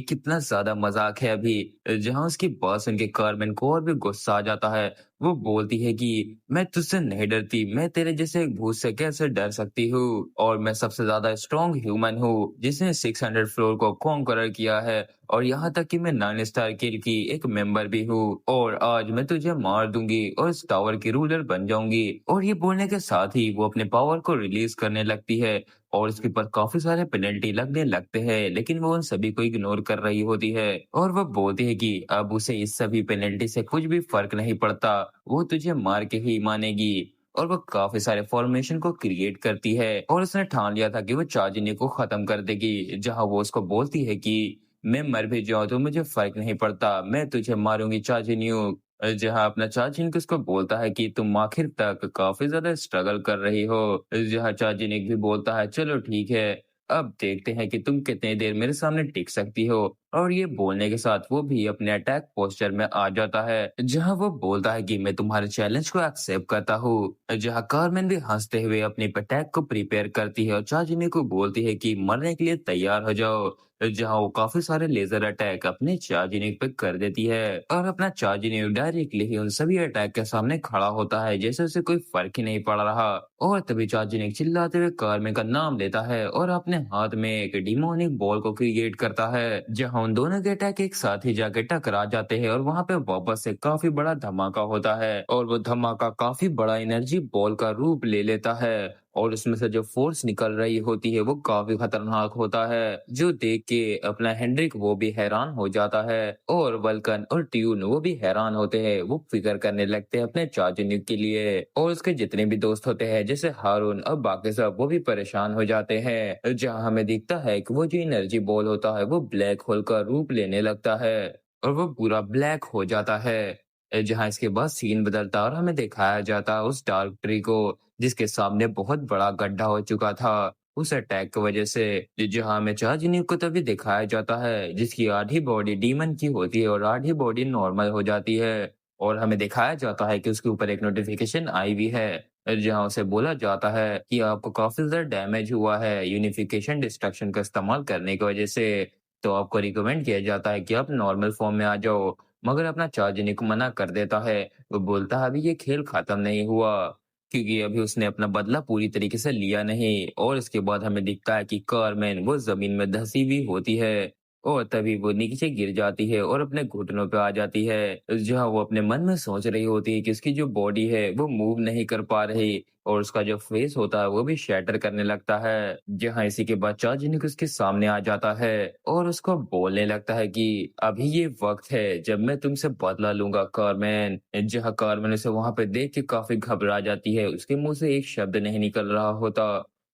कितना ज्यादा मजाक है अभी। जहां उसकी बात सुन के कारमेन को और भी गुस्सा आ जाता है। वो बोलती है कि मैं तुझसे नहीं डरती, मैं तेरे जैसे एक भूत से कैसे डर सकती हूँ? और मैं सबसे ज्यादा स्ट्रॉन्ग ह्यूमन हूँ जिसने 600 फ्लोर को कॉन्करर किया है, और यहाँ तक कि मैं 9 स्टार किल की एक मेंबर भी हूँ। और आज मैं तुझे मार दूंगी और इस टावर की रूलर बन जाऊंगी। और ये बोलने के साथ ही वो अपने पावर को रिलीज करने लगती है और उसके ऊपर काफी सारे पेनल्टी लगने लगते हैं, लेकिन वो उन सभी को इग्नोर कर रही होती है। और वो बोलती है कि अब उसे इस सभी पेनल्टी से कुछ भी फर्क नहीं पड़ता, वो तुझे मार के ही मानेगी। और वो काफी सारे फॉर्मेशन को क्रिएट करती है और उसने ठान लिया था कि वो चार्जिनी को खत्म कर देगी। जहां वो उसको बोलती है कि मैं मर भी जाऊं तो मुझे फर्क नहीं पड़ता, मैं तुझे मारूंगी चार्जिनियो। जहाँ अपना चार्जिनिक उसको बोलता है कि तुम आखिर तक काफी ज्यादा स्ट्रगल कर रही हो। जहाँ चार्जिनिक भी बोलता है चलो ठीक है, अब देखते हैं कि तुम कितनी देर मेरे सामने टिक सकती हो। और ये बोलने के साथ वो भी अपने अटैक पोस्चर में आ जाता है, जहां वो बोलता है कि मैं तुम्हारे चैलेंज को एक्सेप्ट करता हूँ। जहां कारमेन भी हंसते हुए अपने अटैक को प्रिपेयर करती है और चार्जिनिक को बोलती है कि मरने के लिए तैयार हो जाओ। जहां वो काफी सारे लेजर अटैक अपने चार्जिनिक पे कर देती है और अपना चार्जिनिक डायरेक्टली ही उन सभी अटैक के सामने खड़ा होता है जैसे उसे कोई फर्क ही नहीं पड़ रहा। और तभी चार्जिनिक चिल्लाते हुए कारमेन का नाम लेता है और अपने हाथ में एक डिमोनिक बॉल को क्रिएट करता है, जहां उन दोनों के अटैक एक साथ ही जाके टकरा जाते हैं और वहां पे वापस से काफी बड़ा धमाका होता है। और वो धमाका काफी बड़ा एनर्जी बॉल का रूप ले लेता है और उसमें से जो फोर्स निकल रही होती है वो काफी खतरनाक होता है, जो देख के अपना हेनरिक वो भी हैरान हो जाता है। और वल्कन और ट्यून वो भी हैरान होते हैं, वो फिक्र करने लगते हैं अपने चार्जिनिक के लिए। और उसके जितने भी दोस्त होते हैं जैसे हारून और बाकी सब वो भी परेशान हो जाते हैं, जहाँ हमें दिखता है कि वो जो एनर्जी बॉल होता है वो ब्लैक होल का रूप लेने लगता है और वो पूरा ब्लैक हो जाता है। जहाँ इसके बाद सीन बदलता और हमें दिखाया जाता उस डार्क ट्री को जिसके सामने बहुत बड़ा गड्ढा हो चुका था उस अटैक की वजह से। जहाँ हमें चार्जिनिक को तभी दिखाया जाता है जिसकी आधी बॉडी डीमन की होती है और आधी बॉडी नॉर्मल हो जाती है। और हमें दिखाया जाता है कि उसके ऊपर एक नोटिफिकेशन आई हुई है, जहाँ उसे बोला जाता है कि आपको काफी ज्यादा डैमेज हुआ है यूनिफिकेशन डिस्ट्रक्शन का इस्तेमाल करने की वजह से, तो आपको रिकमेंड किया जाता है कि आप नॉर्मल फॉर्म में आ जाओ। मगर अपना चार्जिनिक मना कर देता है, वो बोलता है अभी ये खेल खत्म नहीं हुआ। क्योंकि अभी उसने अपना बदला पूरी तरीके से लिया नहीं। और इसके बाद हमें दिखता है कि कारमेन वो ज़मीन में धँसी हुई होती है और तभी वो नीचे गिर जाती है और अपने घुटनों पे आ जाती है, जहाँ वो अपने मन में सोच रही होती है कि उसकी जो बॉडी है वो मूव नहीं कर पा रही और उसका जो फेस होता है वो भी शैटर करने लगता है। जहाँ इसी के बाद चार्जिनिक उसके सामने आ जाता है और उसको बोलने लगता है कि अभी ये वक्त है जब मैं तुमसे बदला लूंगा कारमेन। जहाँ कारमेन उसे वहां पे देख के काफी घबरा जाती है, उसके मुंह से एक शब्द नहीं निकल रहा होता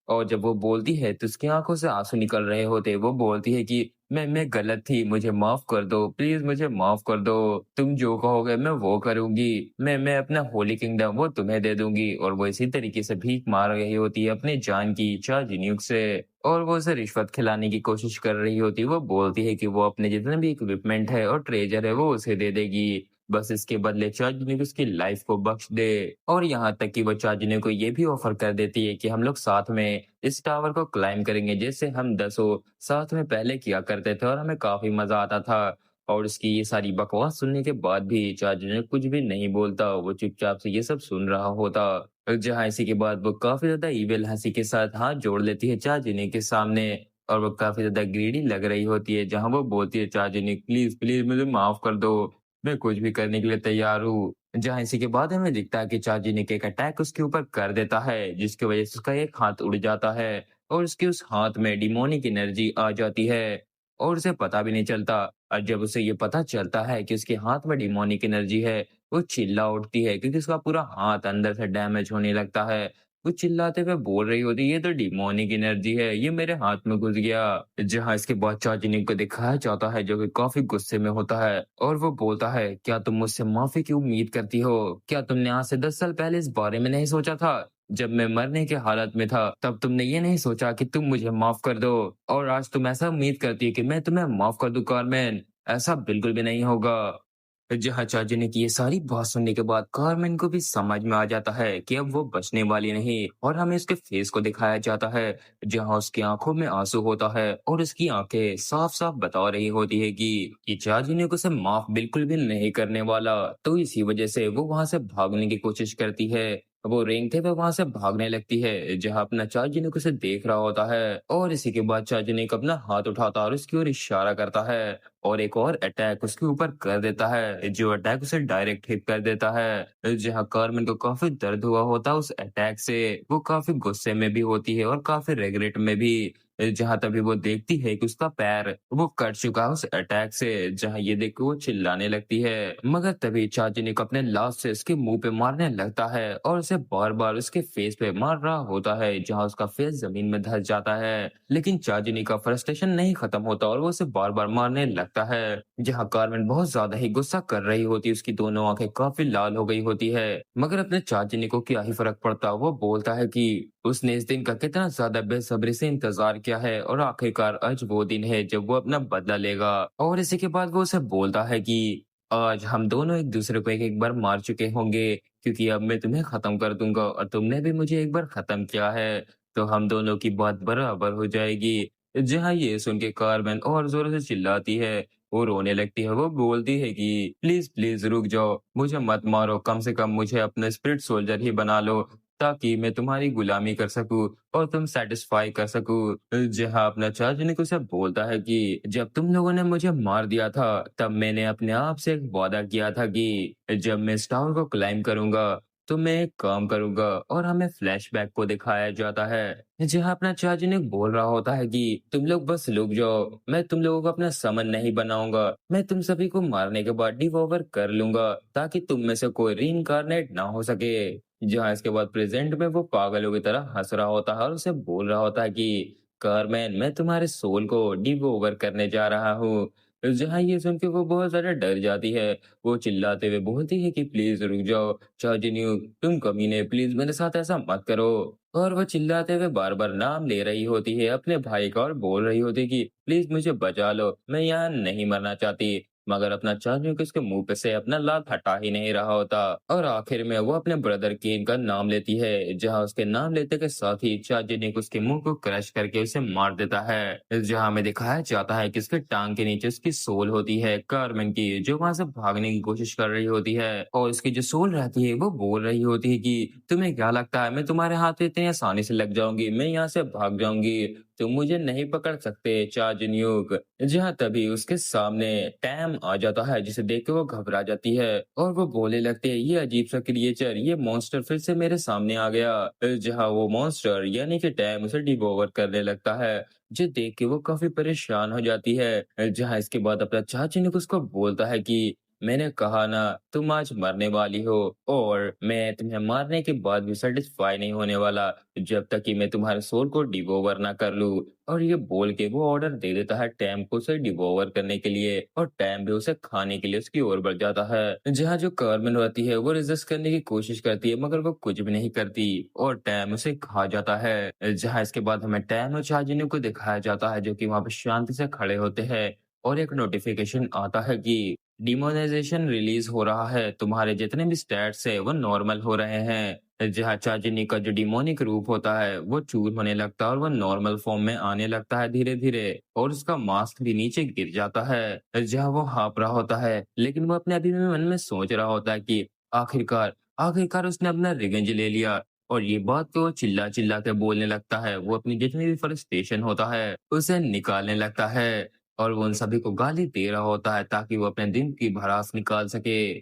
और जब वो बोलती है तो उसकी आंखों से आंसू निकल रहे होते। वो बोलती है कि मैं गलत थी, मुझे माफ कर दो, प्लीज मुझे माफ कर दो। तुम जो कहोगे मैं वो करूंगी। मैं अपना होली किंगडम वो तुम्हें दे दूंगी। और वो इसी तरीके से भीख मार रही होती है अपनी जान की चार्जिनियुक से और वो उसे रिश्वत खिलाने की कोशिश कर रही होती है। वो बोलती है कि वो अपने जितने भी इक्विपमेंट है और ट्रेजर है वो उसे दे देगी, बस इसके बदले चार्जिनिक उसकी लाइफ को बख्श दे। और यहाँ तक कि वो चार्जिनिक को ये भी ऑफर कर देती है कि हम लोग साथ में इस टावर को क्लाइम करेंगे जैसे हम दसों साथ में पहले किया करते थे और हमें काफी मजा आता था। और उसकी ये सारी बकवास सुनने के बाद भी चार्जिनिक कुछ भी नहीं बोलता, वो चुपचाप से ये सब सुन रहा होता। जहाँ इसी के बाद वो काफी ज्यादा ईविल हंसी के साथ हाथ जोड़ लेती है चार्जिनिक के सामने और वो काफी ज्यादा ग्रीडी लग रही होती है। जहाँ वो बोलती है चार्जिनिक प्लीज प्लीज मुझे माफ कर दो, मैं कुछ भी करने के लिए तैयार हूँ। जहाँ इसी के बाद हमें दिखता है कि चार्जिनिक एक अटैक उसके ऊपर कर देता है जिसकी वजह से उसका एक हाथ उड़ जाता है और उसके उस हाथ में डिमोनिक एनर्जी आ जाती है और उसे पता भी नहीं चलता। और जब उसे ये पता चलता है कि उसके हाथ में डिमोनिक एनर्जी है, वो चिल्ला उठती है क्योंकि उसका पूरा हाथ अंदर से डैमेज होने लगता है। वो चिल्लाते हुए बोल रही होती है ये तो डिमोनिक एनर्जी है, ये मेरे हाथ में घुस गया। जहाँ इसके बाद चार्जिनिक को दिखाया जाता है जो कि काफी गुस्से में होता है और वो बोलता है क्या तुम मुझसे माफी की उम्मीद करती हो? क्या तुमने आज से 10 साल पहले इस बारे में नहीं सोचा था? जब मैं मरने के हालत में था तब तुमने ये नहीं सोचा कि तुम मुझे माफ कर दो और आज तुम ऐसा उम्मीद करती है कि मैं तुम्हें माफ कर दूं कारमेन? ऐसा बिल्कुल भी नहीं होगा। जहाँ चाचा ने की ये सारी बात सुनने के बाद कारमेन को भी समझ में आ जाता है कि अब वो बचने वाली नहीं और हमें उसके फेस को दिखाया जाता है जहाँ उसकी आंखों में आंसू होता है और उसकी आंखें साफ साफ बता रही होती है कि चाची ने उसे माफ बिल्कुल भी नहीं करने वाला। तो इसी वजह से वो वहां से भागने की कोशिश करती है। वो रेंगते हुए वहां से भागने लगती है जहाँ अपना चार्जिनिक उसे देख रहा होता है और इसी के बाद चार्जिनिक अपना हाथ उठाता है और उसकी ओर इशारा करता है और एक और अटैक उसके ऊपर कर देता है जो अटैक उसे डायरेक्ट हिट कर देता है। जहाँ कार्मेन को काफी दर्द हुआ होता है उस अटैक से, वो काफी गुस्से में भी होती है और काफी रेगरेट में भी। जहाँ तभी वो देखती है कि उसका पैर वो कट चुका है उस अटैक से, जहाँ ये देख के वो चिल्लाने लगती है। मगर तभी चार्जिनिक अपने लाश से उसके मुंह पे मारने लगता है और उसे बार बार उसके फेस पे मार रहा होता है जहाँ उसका फेस जमीन में धंस जाता है। लेकिन चार्जिनिक का फ्रस्ट्रेशन नहीं खत्म होता और वो उसे बार बार मारने लगता है। जहाँ कार्मेन बहुत ज्यादा ही गुस्सा कर रही होती है, उसकी दोनों आंखें काफी लाल हो गई होती है। मगर अपने चार्जिनिक को क्या ही फर्क पड़ता, वो बोलता है कि उसने इस दिन का कितना ज्यादा बेसब्री से इंतजार किया है और आखिरकार आज वो दिन है जब वो अपना बदला लेगा। और इसी के बाद वो उसे बोलता है कि आज हम दोनों एक दूसरे को एक एक बार मार चुके होंगे क्योंकि अब मैं तुम्हें खत्म कर दूंगा और तुमने भी मुझे एक बार खत्म किया है, तो हम दोनों की बात बराबर हो जाएगी। जहाँ ये सुन के कार्मेन और जोर से चिल्लाती है, वो रोने लगती है। वो बोलती है कि प्लीज प्लीज रुक जाओ, मुझे मत मारो, कम से कम मुझे अपना स्पिरिट सोल्जर ही बना लो ताकि मैं तुम्हारी गुलामी कर सकूं और तुम सेटिस्फाई कर सकूं। जहाँ अपना चार्जनिक उसे बोलता है कि जब तुम लोगों ने मुझे मार दिया था तब मैंने अपने आप से एक वादा किया था कि जब मैं इस टावर को क्लाइम करूंगा तो मैं एक काम करूंगा। और हमें फ्लैशबैक को दिखाया जाता है जहाँ अपना चार्जनिक बोल रहा होता है कि तुम लोग बस रुक जाओ, मैं तुम लोगों को अपना समन नहीं बनाऊंगा, मैं तुम सभी को मारने के बाद डिवोवर कर लूंगा ताकि तुम में से कोई रीइंकार्नेट ना हो सके। जहाँ इसके बाद प्रेजेंट में वो पागलों की तरह हंस रहा होता है और उसे बोल रहा होता है कि कारमैन मैं तुम्हारे सोल को डिवोवर करने जा रहा हूँ। जहाँ ये सुन के वो बहुत ज्यादा डर जाती है। वो चिल्लाते हुए बोलती है कि प्लीज रुक जाओ चार्जिन्यू, तुम कमीने, प्लीज मेरे साथ ऐसा मत करो। और वो चिल्लाते हुए बार बार नाम ले रही होती है अपने भाई का और बोल रही होती है कि प्लीज मुझे बचा लो, मैं यहाँ नहीं मरना चाहती। मगर अपना चार्जिंग उसके मुंह पे से अपना लात हटा ही नहीं रहा होता। और आखिर में वो अपने ब्रदर केन का नाम लेती है, जहाँ उसके नाम लेते के साथ ही चार्जिंग उसके मुंह को क्रश करके उसे मार देता है। जहाँ हमें दिखाया जाता है कि उसके टांग के नीचे उसकी सोल होती है कार्मेन की, जो वहां से भागने की कोशिश कर रही होती है, और उसकी जो सोल रहती है वो बोल रही होती है कि तुम्हें क्या लगता है मैं तुम्हारे हाथ में इतनी आसानी से लग जाऊंगी, मैं यहाँ से भाग जाऊंगी, तुम मुझे नहीं पकड़ सकते चार्जिन्यूक। जहाँ तभी उसके सामने टैम आ जाता है, जिसे देख के वो घबरा जाती है और वो बोलने लगती है ये अजीब सा क्रिएचर, ये मॉन्स्टर फिर से मेरे सामने आ गया। जहाँ वो मॉन्स्टर यानी कि टैम उसे डिवोर करने लगता है, जो देख के वो काफी परेशान हो जाती है। जहाँ इसके बाद अपना चाचानुक उसको बोलता है कि मैंने कहा ना तुम आज मरने वाली हो, और मैं तुम्हें मारने के बाद भी सेटिस्फाई नहीं होने वाला जब तक कि मैं तुम्हारे सोल को डिवोवर ना कर लूं। और ये बोल के वो ऑर्डर दे देता है टैम को उसे डिवोवर करने के लिए, और टैम भी उसे खाने के लिए उसकी ओर बढ़ जाता है। जहाँ जो कार्मेन होती है वो रेजिस्ट करने की कोशिश करती है, मगर वो कुछ भी नहीं करती और टैम उसे खा जाता है। जहाँ इसके बाद हमें टैम और चार्जिनो को दिखाया जाता है, जो कि वहां पर शांति से खड़े होते हैं, और एक नोटिफिकेशन आता है कि डिमोनेटाइजेशन रिलीज हो रहा है, तुम्हारे जितने भी स्टैट्स है वो नॉर्मल हो रहे हैं। जहाँ चार्जिनी का जो डिमोनिक रूप होता है वो चूर होने लगता है और वो नॉर्मल फॉर्म में आने लगता है धीरे धीरे, और उसका मास्क भी नीचे गिर जाता है। जहाँ वो हाँप रहा होता है, लेकिन वो अपने अभी भी मन में सोच रहा होता है कि आखिरकार आखिरकार उसने अपना रिवेंज ले लिया। और ये बात तो चिल्ला चिल्ला के बोलने लगता है, वो अपनी जितनी भी फ्रस्ट्रेशन होता है उसे निकालने लगता है, और वो उन सभी को गाली दे रहा होता है ताकि वो अपने दिन की भड़ास निकाल सके।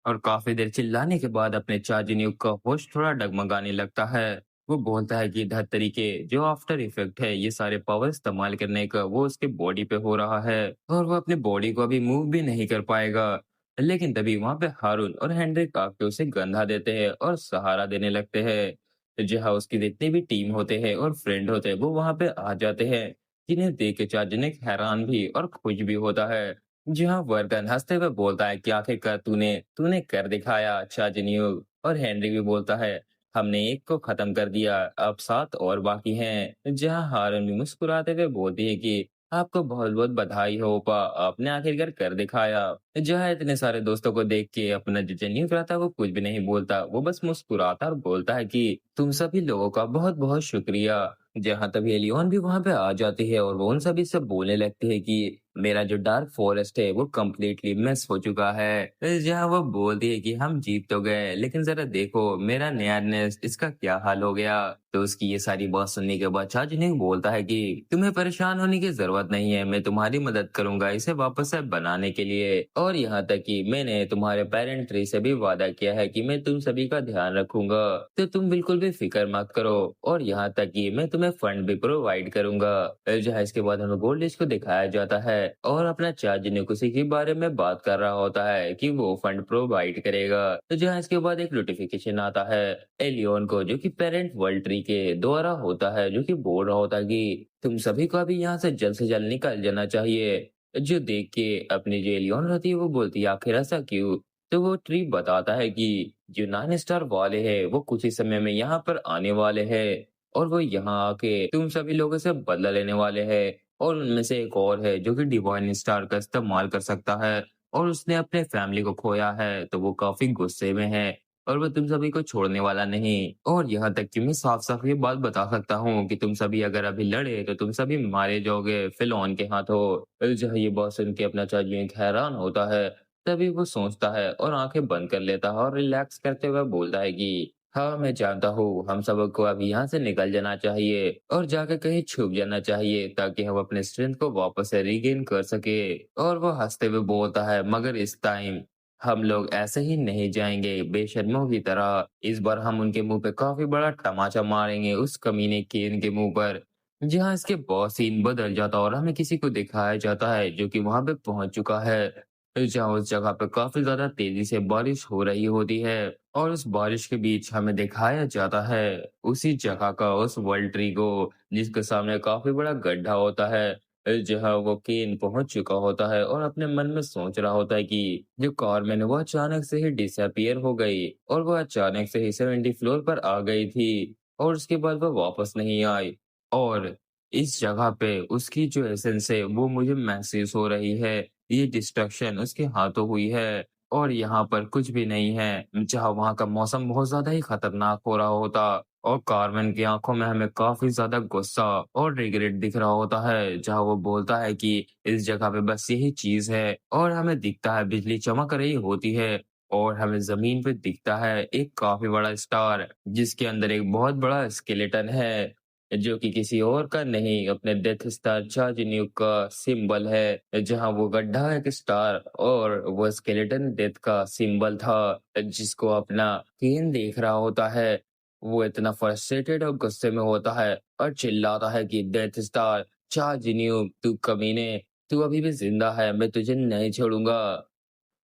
और काफी देर चिल्लाने के बाद अपने चार्जिनियो का होश थोड़ा डगमगाने लगता है। वो बोलता है कि धत्तरी के जो आफ्टर इफेक्ट है ये सारे पावर इस्तेमाल करने का वो उसके बॉडी पे हो रहा है, और वो अपने बॉडी को अभी मूव भी नहीं कर पाएगा। लेकिन तभी वहां पे हारून और हेनरिक आके उसे कंधा देते हैं और सहारा देने लगते हैं। जहाँ उसकी जितनी भी टीम होते हैं और फ्रेंड होते हैं वो वहां पे आ जाते हैं, जिन्हें देख के चार्जनिक हैरान भी और खुश भी होता है। जी हाँ, वर्गन हंसते हुए बोलता है कि आखिरकार तूने तूने कर दिखाया चार्जन्यू। और हेनरी भी बोलता है हमने एक को खत्म कर दिया, अब 7 और बाकी हैं। जहाँ हारून भी मुस्कुराते हुए बोलती है कि आपको बहुत बहुत बधाई हो ओपा, आपने आखिरकार कर दिखाया। जहाँ इतने सारे दोस्तों को देख के अपना जो जन्यू रहता है वो कुछ भी नहीं बोलता, वो बस मुस्कुराता और बोलता है कि तुम सभी लोगों का बहुत बहुत शुक्रिया। जहाँ तभी एलियन भी वहां पे आ जाती है और वो उन सभी से बोलने लगती है कि मेरा जो डार्क फॉरेस्ट है वो कम्प्लीटली मिस हो चुका है। जहाँ वो बोलती है कि हम जीत तो गए, लेकिन जरा देखो मेरा नया नेस्ट इसका क्या हाल हो गया। तो उसकी ये सारी बात सुनने के बाद चार्जिनिंग बोलता है कि तुम्हें परेशान होने की जरूरत नहीं है, मैं तुम्हारी मदद करूंगा इसे वापस से बनाने के लिए। और यहाँ तक कि मैंने तुम्हारे पेरेंट ट्री से भी वादा किया है कि मैं तुम सभी का ध्यान रखूंगा, तो तुम बिल्कुल भी फिक्र मत करो। और यहाँ तक कि मैं तुम्हें फंड भी प्रोवाइड करूंगा। जहाँ इसके बाद हमें गोल्डिश को दिखाया जाता है और अपना चार्जिनिक उसी के बारे में बात कर रहा होता है कि वो फंड प्रोवाइड करेगा। तो जहाँ इसके बाद एक नोटिफिकेशन आता है एलियन को, जो कि पेरेंट वर्ल्ड ट्री के द्वारा होता है, जो कि बोल रहा होता है कि तुम सभी को अभी यहाँ से जल्द निकल जाना चाहिए। जो देख के अपनी जो एलियन रहती है वो बोलती है आखिर ऐसा क्यों। तो वो ट्री बताता है कि जो 9 स्टार वाले हैं वो कुछ ही समय में यहाँ पर आने वाले हैं, और वो यहाँ आके तुम सभी लोगों से बदला लेने वाले हैं। और उनमें से एक और है जो कि डिवाइन स्टार का इस्तेमाल कर सकता है, और उसने अपने फैमिली को खोया है, तो वो काफी गुस्से में है और वो तुम सभी को छोड़ने वाला नहीं। और यहाँ तक कि मैं साफ साफ ये बात बता सकता हूँ कि तुम सभी अगर अभी लड़े तो तुम सभी मारे जाओगे फिलौन के हाथों। जो ये बात सुन के अपना चाहिए हैरान होता है। तभी वो सोचता है और आंखें बंद कर लेता है और रिलैक्स करते हुए बोलता है कि हाँ मैं जानता हूँ हम सबको अभी यहाँ से निकल जाना चाहिए और जाकर कहीं छुप जाना चाहिए, ताकि हम अपने स्ट्रेंथ को वापस से रिगेन कर सके। और वो हंसते हुए बोलता है मगर इस टाइम हम लोग ऐसे ही नहीं जाएंगे बेशर्मों की तरह, इस बार हम उनके मुंह पे काफी बड़ा तमाचा मारेंगे, उस कमीने केन के मुंह पर। जहाँ इसके बहुत सीन बदल जाता है और हमें किसी को दिखाया जाता है जो कि वहां पे पहुंच चुका है। जहाँ उस जगह पे काफी ज्यादा तेजी से बारिश हो रही होती है, और उस बारिश के बीच हमें दिखाया जाता है उसी जगह का उस वर्ल्ड ट्री को, जिसके सामने काफी बड़ा गड्ढा होता है। जहाँ वो केन पहुंच चुका होता है और अपने मन में सोच रहा होता है कि जो कारमेन है वो अचानक से ही डिसअपियर हो गई, और वो अचानक से ही 70 फ्लोर पर आ गई थी, और उसके बाद वो वापस नहीं आई। और इस जगह पे उसकी जो एसेंस है वो मुझे महसूस हो रही है, ये डिस्ट्रक्शन उसके हाथों हुई है और यहाँ पर कुछ भी नहीं है, जहाँ वहाँ का मौसम बहुत ज़्यादा ही खतरनाक हो रहा होता और कार्मेन की आँखों में हमें काफ़ी ज़्यादा गुस्सा और रिग्रेट दिख रहा होता है, जहाँ वो बोलता है कि इस जगह पे बस यही चीज़ है और हमें दिखता है बिजली चमक रही होती है और हमें ज़मीन पे दिखता है एक काफ़ी बड़ा स्टार, जिसके अंदर एक बहुत बड़ा स्केलेटन है, जो कि किसी और का नहीं, अपने डेथ स्टार चार्जिन्यू का सिंबल है, जहाँ वो गड्ढा एक स्टार और वो स्केलेटन डेथ का सिंबल था, जिसको अपना केन देख रहा होता है। वो इतना फ्रस्ट्रेटेड और गुस्से में होता है और चिल्लाता है कि डेथ स्टार चार्जिन्यू, तू कमीने, तू अभी भी जिंदा है, मैं तुझे नहीं छोड़ूंगा।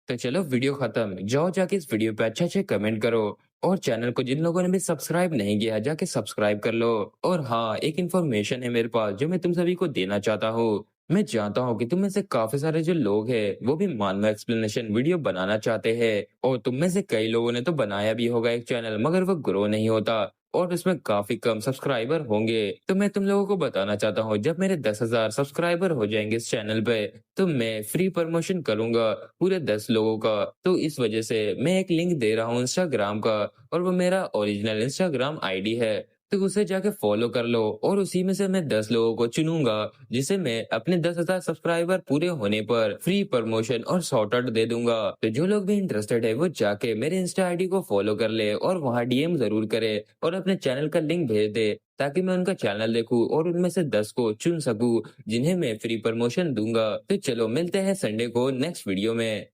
तो चलो वीडियो खत्म। जाओ जाके इस वीडियो पे अच्छे-अच्छे कमेंट करो और चैनल को जिन लोगों ने भी सब्सक्राइब नहीं किया जाके सब्सक्राइब कर लो। और हाँ, एक इन्फॉर्मेशन है मेरे पास जो मैं तुम सभी को देना चाहता हूँ। मैं जानता हूँ कि तुम में से काफ़ी सारे जो लोग हैं, वो भी मानव एक्सप्लेनेशन वीडियो बनाना चाहते हैं और तुम में से कई लोगों ने तो बनाया भी होगा एक चैनल, मगर वो ग्रो नहीं होता और उसमें काफ़ी कम सब्सक्राइबर होंगे। तो मैं तुम लोगों को बताना चाहता हूँ, जब मेरे 10,000 सब्सक्राइबर हो जाएँगे इस चैनल पे, तो मैं फ्री प्रमोशन करूँगा पूरे 10 लोगों का। तो इस वजह से मैं एक लिंक दे रहा हूँ इंस्टाग्राम का और वो मेरा ओरिजिनल इंस्टाग्राम आईडी है। तो उसे जाके फॉलो कर लो और उसी में से मैं 10 लोगों को चुनूँगा, जिसे मैं अपने 10,000 सब्सक्राइबर पूरे होने पर फ्री प्रमोशन और शॉर्ट आउट दे दूँगा। तो जो लोग भी इंटरेस्टेड है वो जाके मेरे इंस्टा आईडी को फॉलो कर ले और वहाँ डीएम ज़रूर करे और अपने चैनल का लिंक भेज दे, ताकि मैं उनका चैनल देखूँ और उनमें से 10 को चुन सकूँ, जिन्हें मैं फ्री प्रमोशन दूँगा। तो चलो मिलते हैं संडे को नेक्स्ट वीडियो में।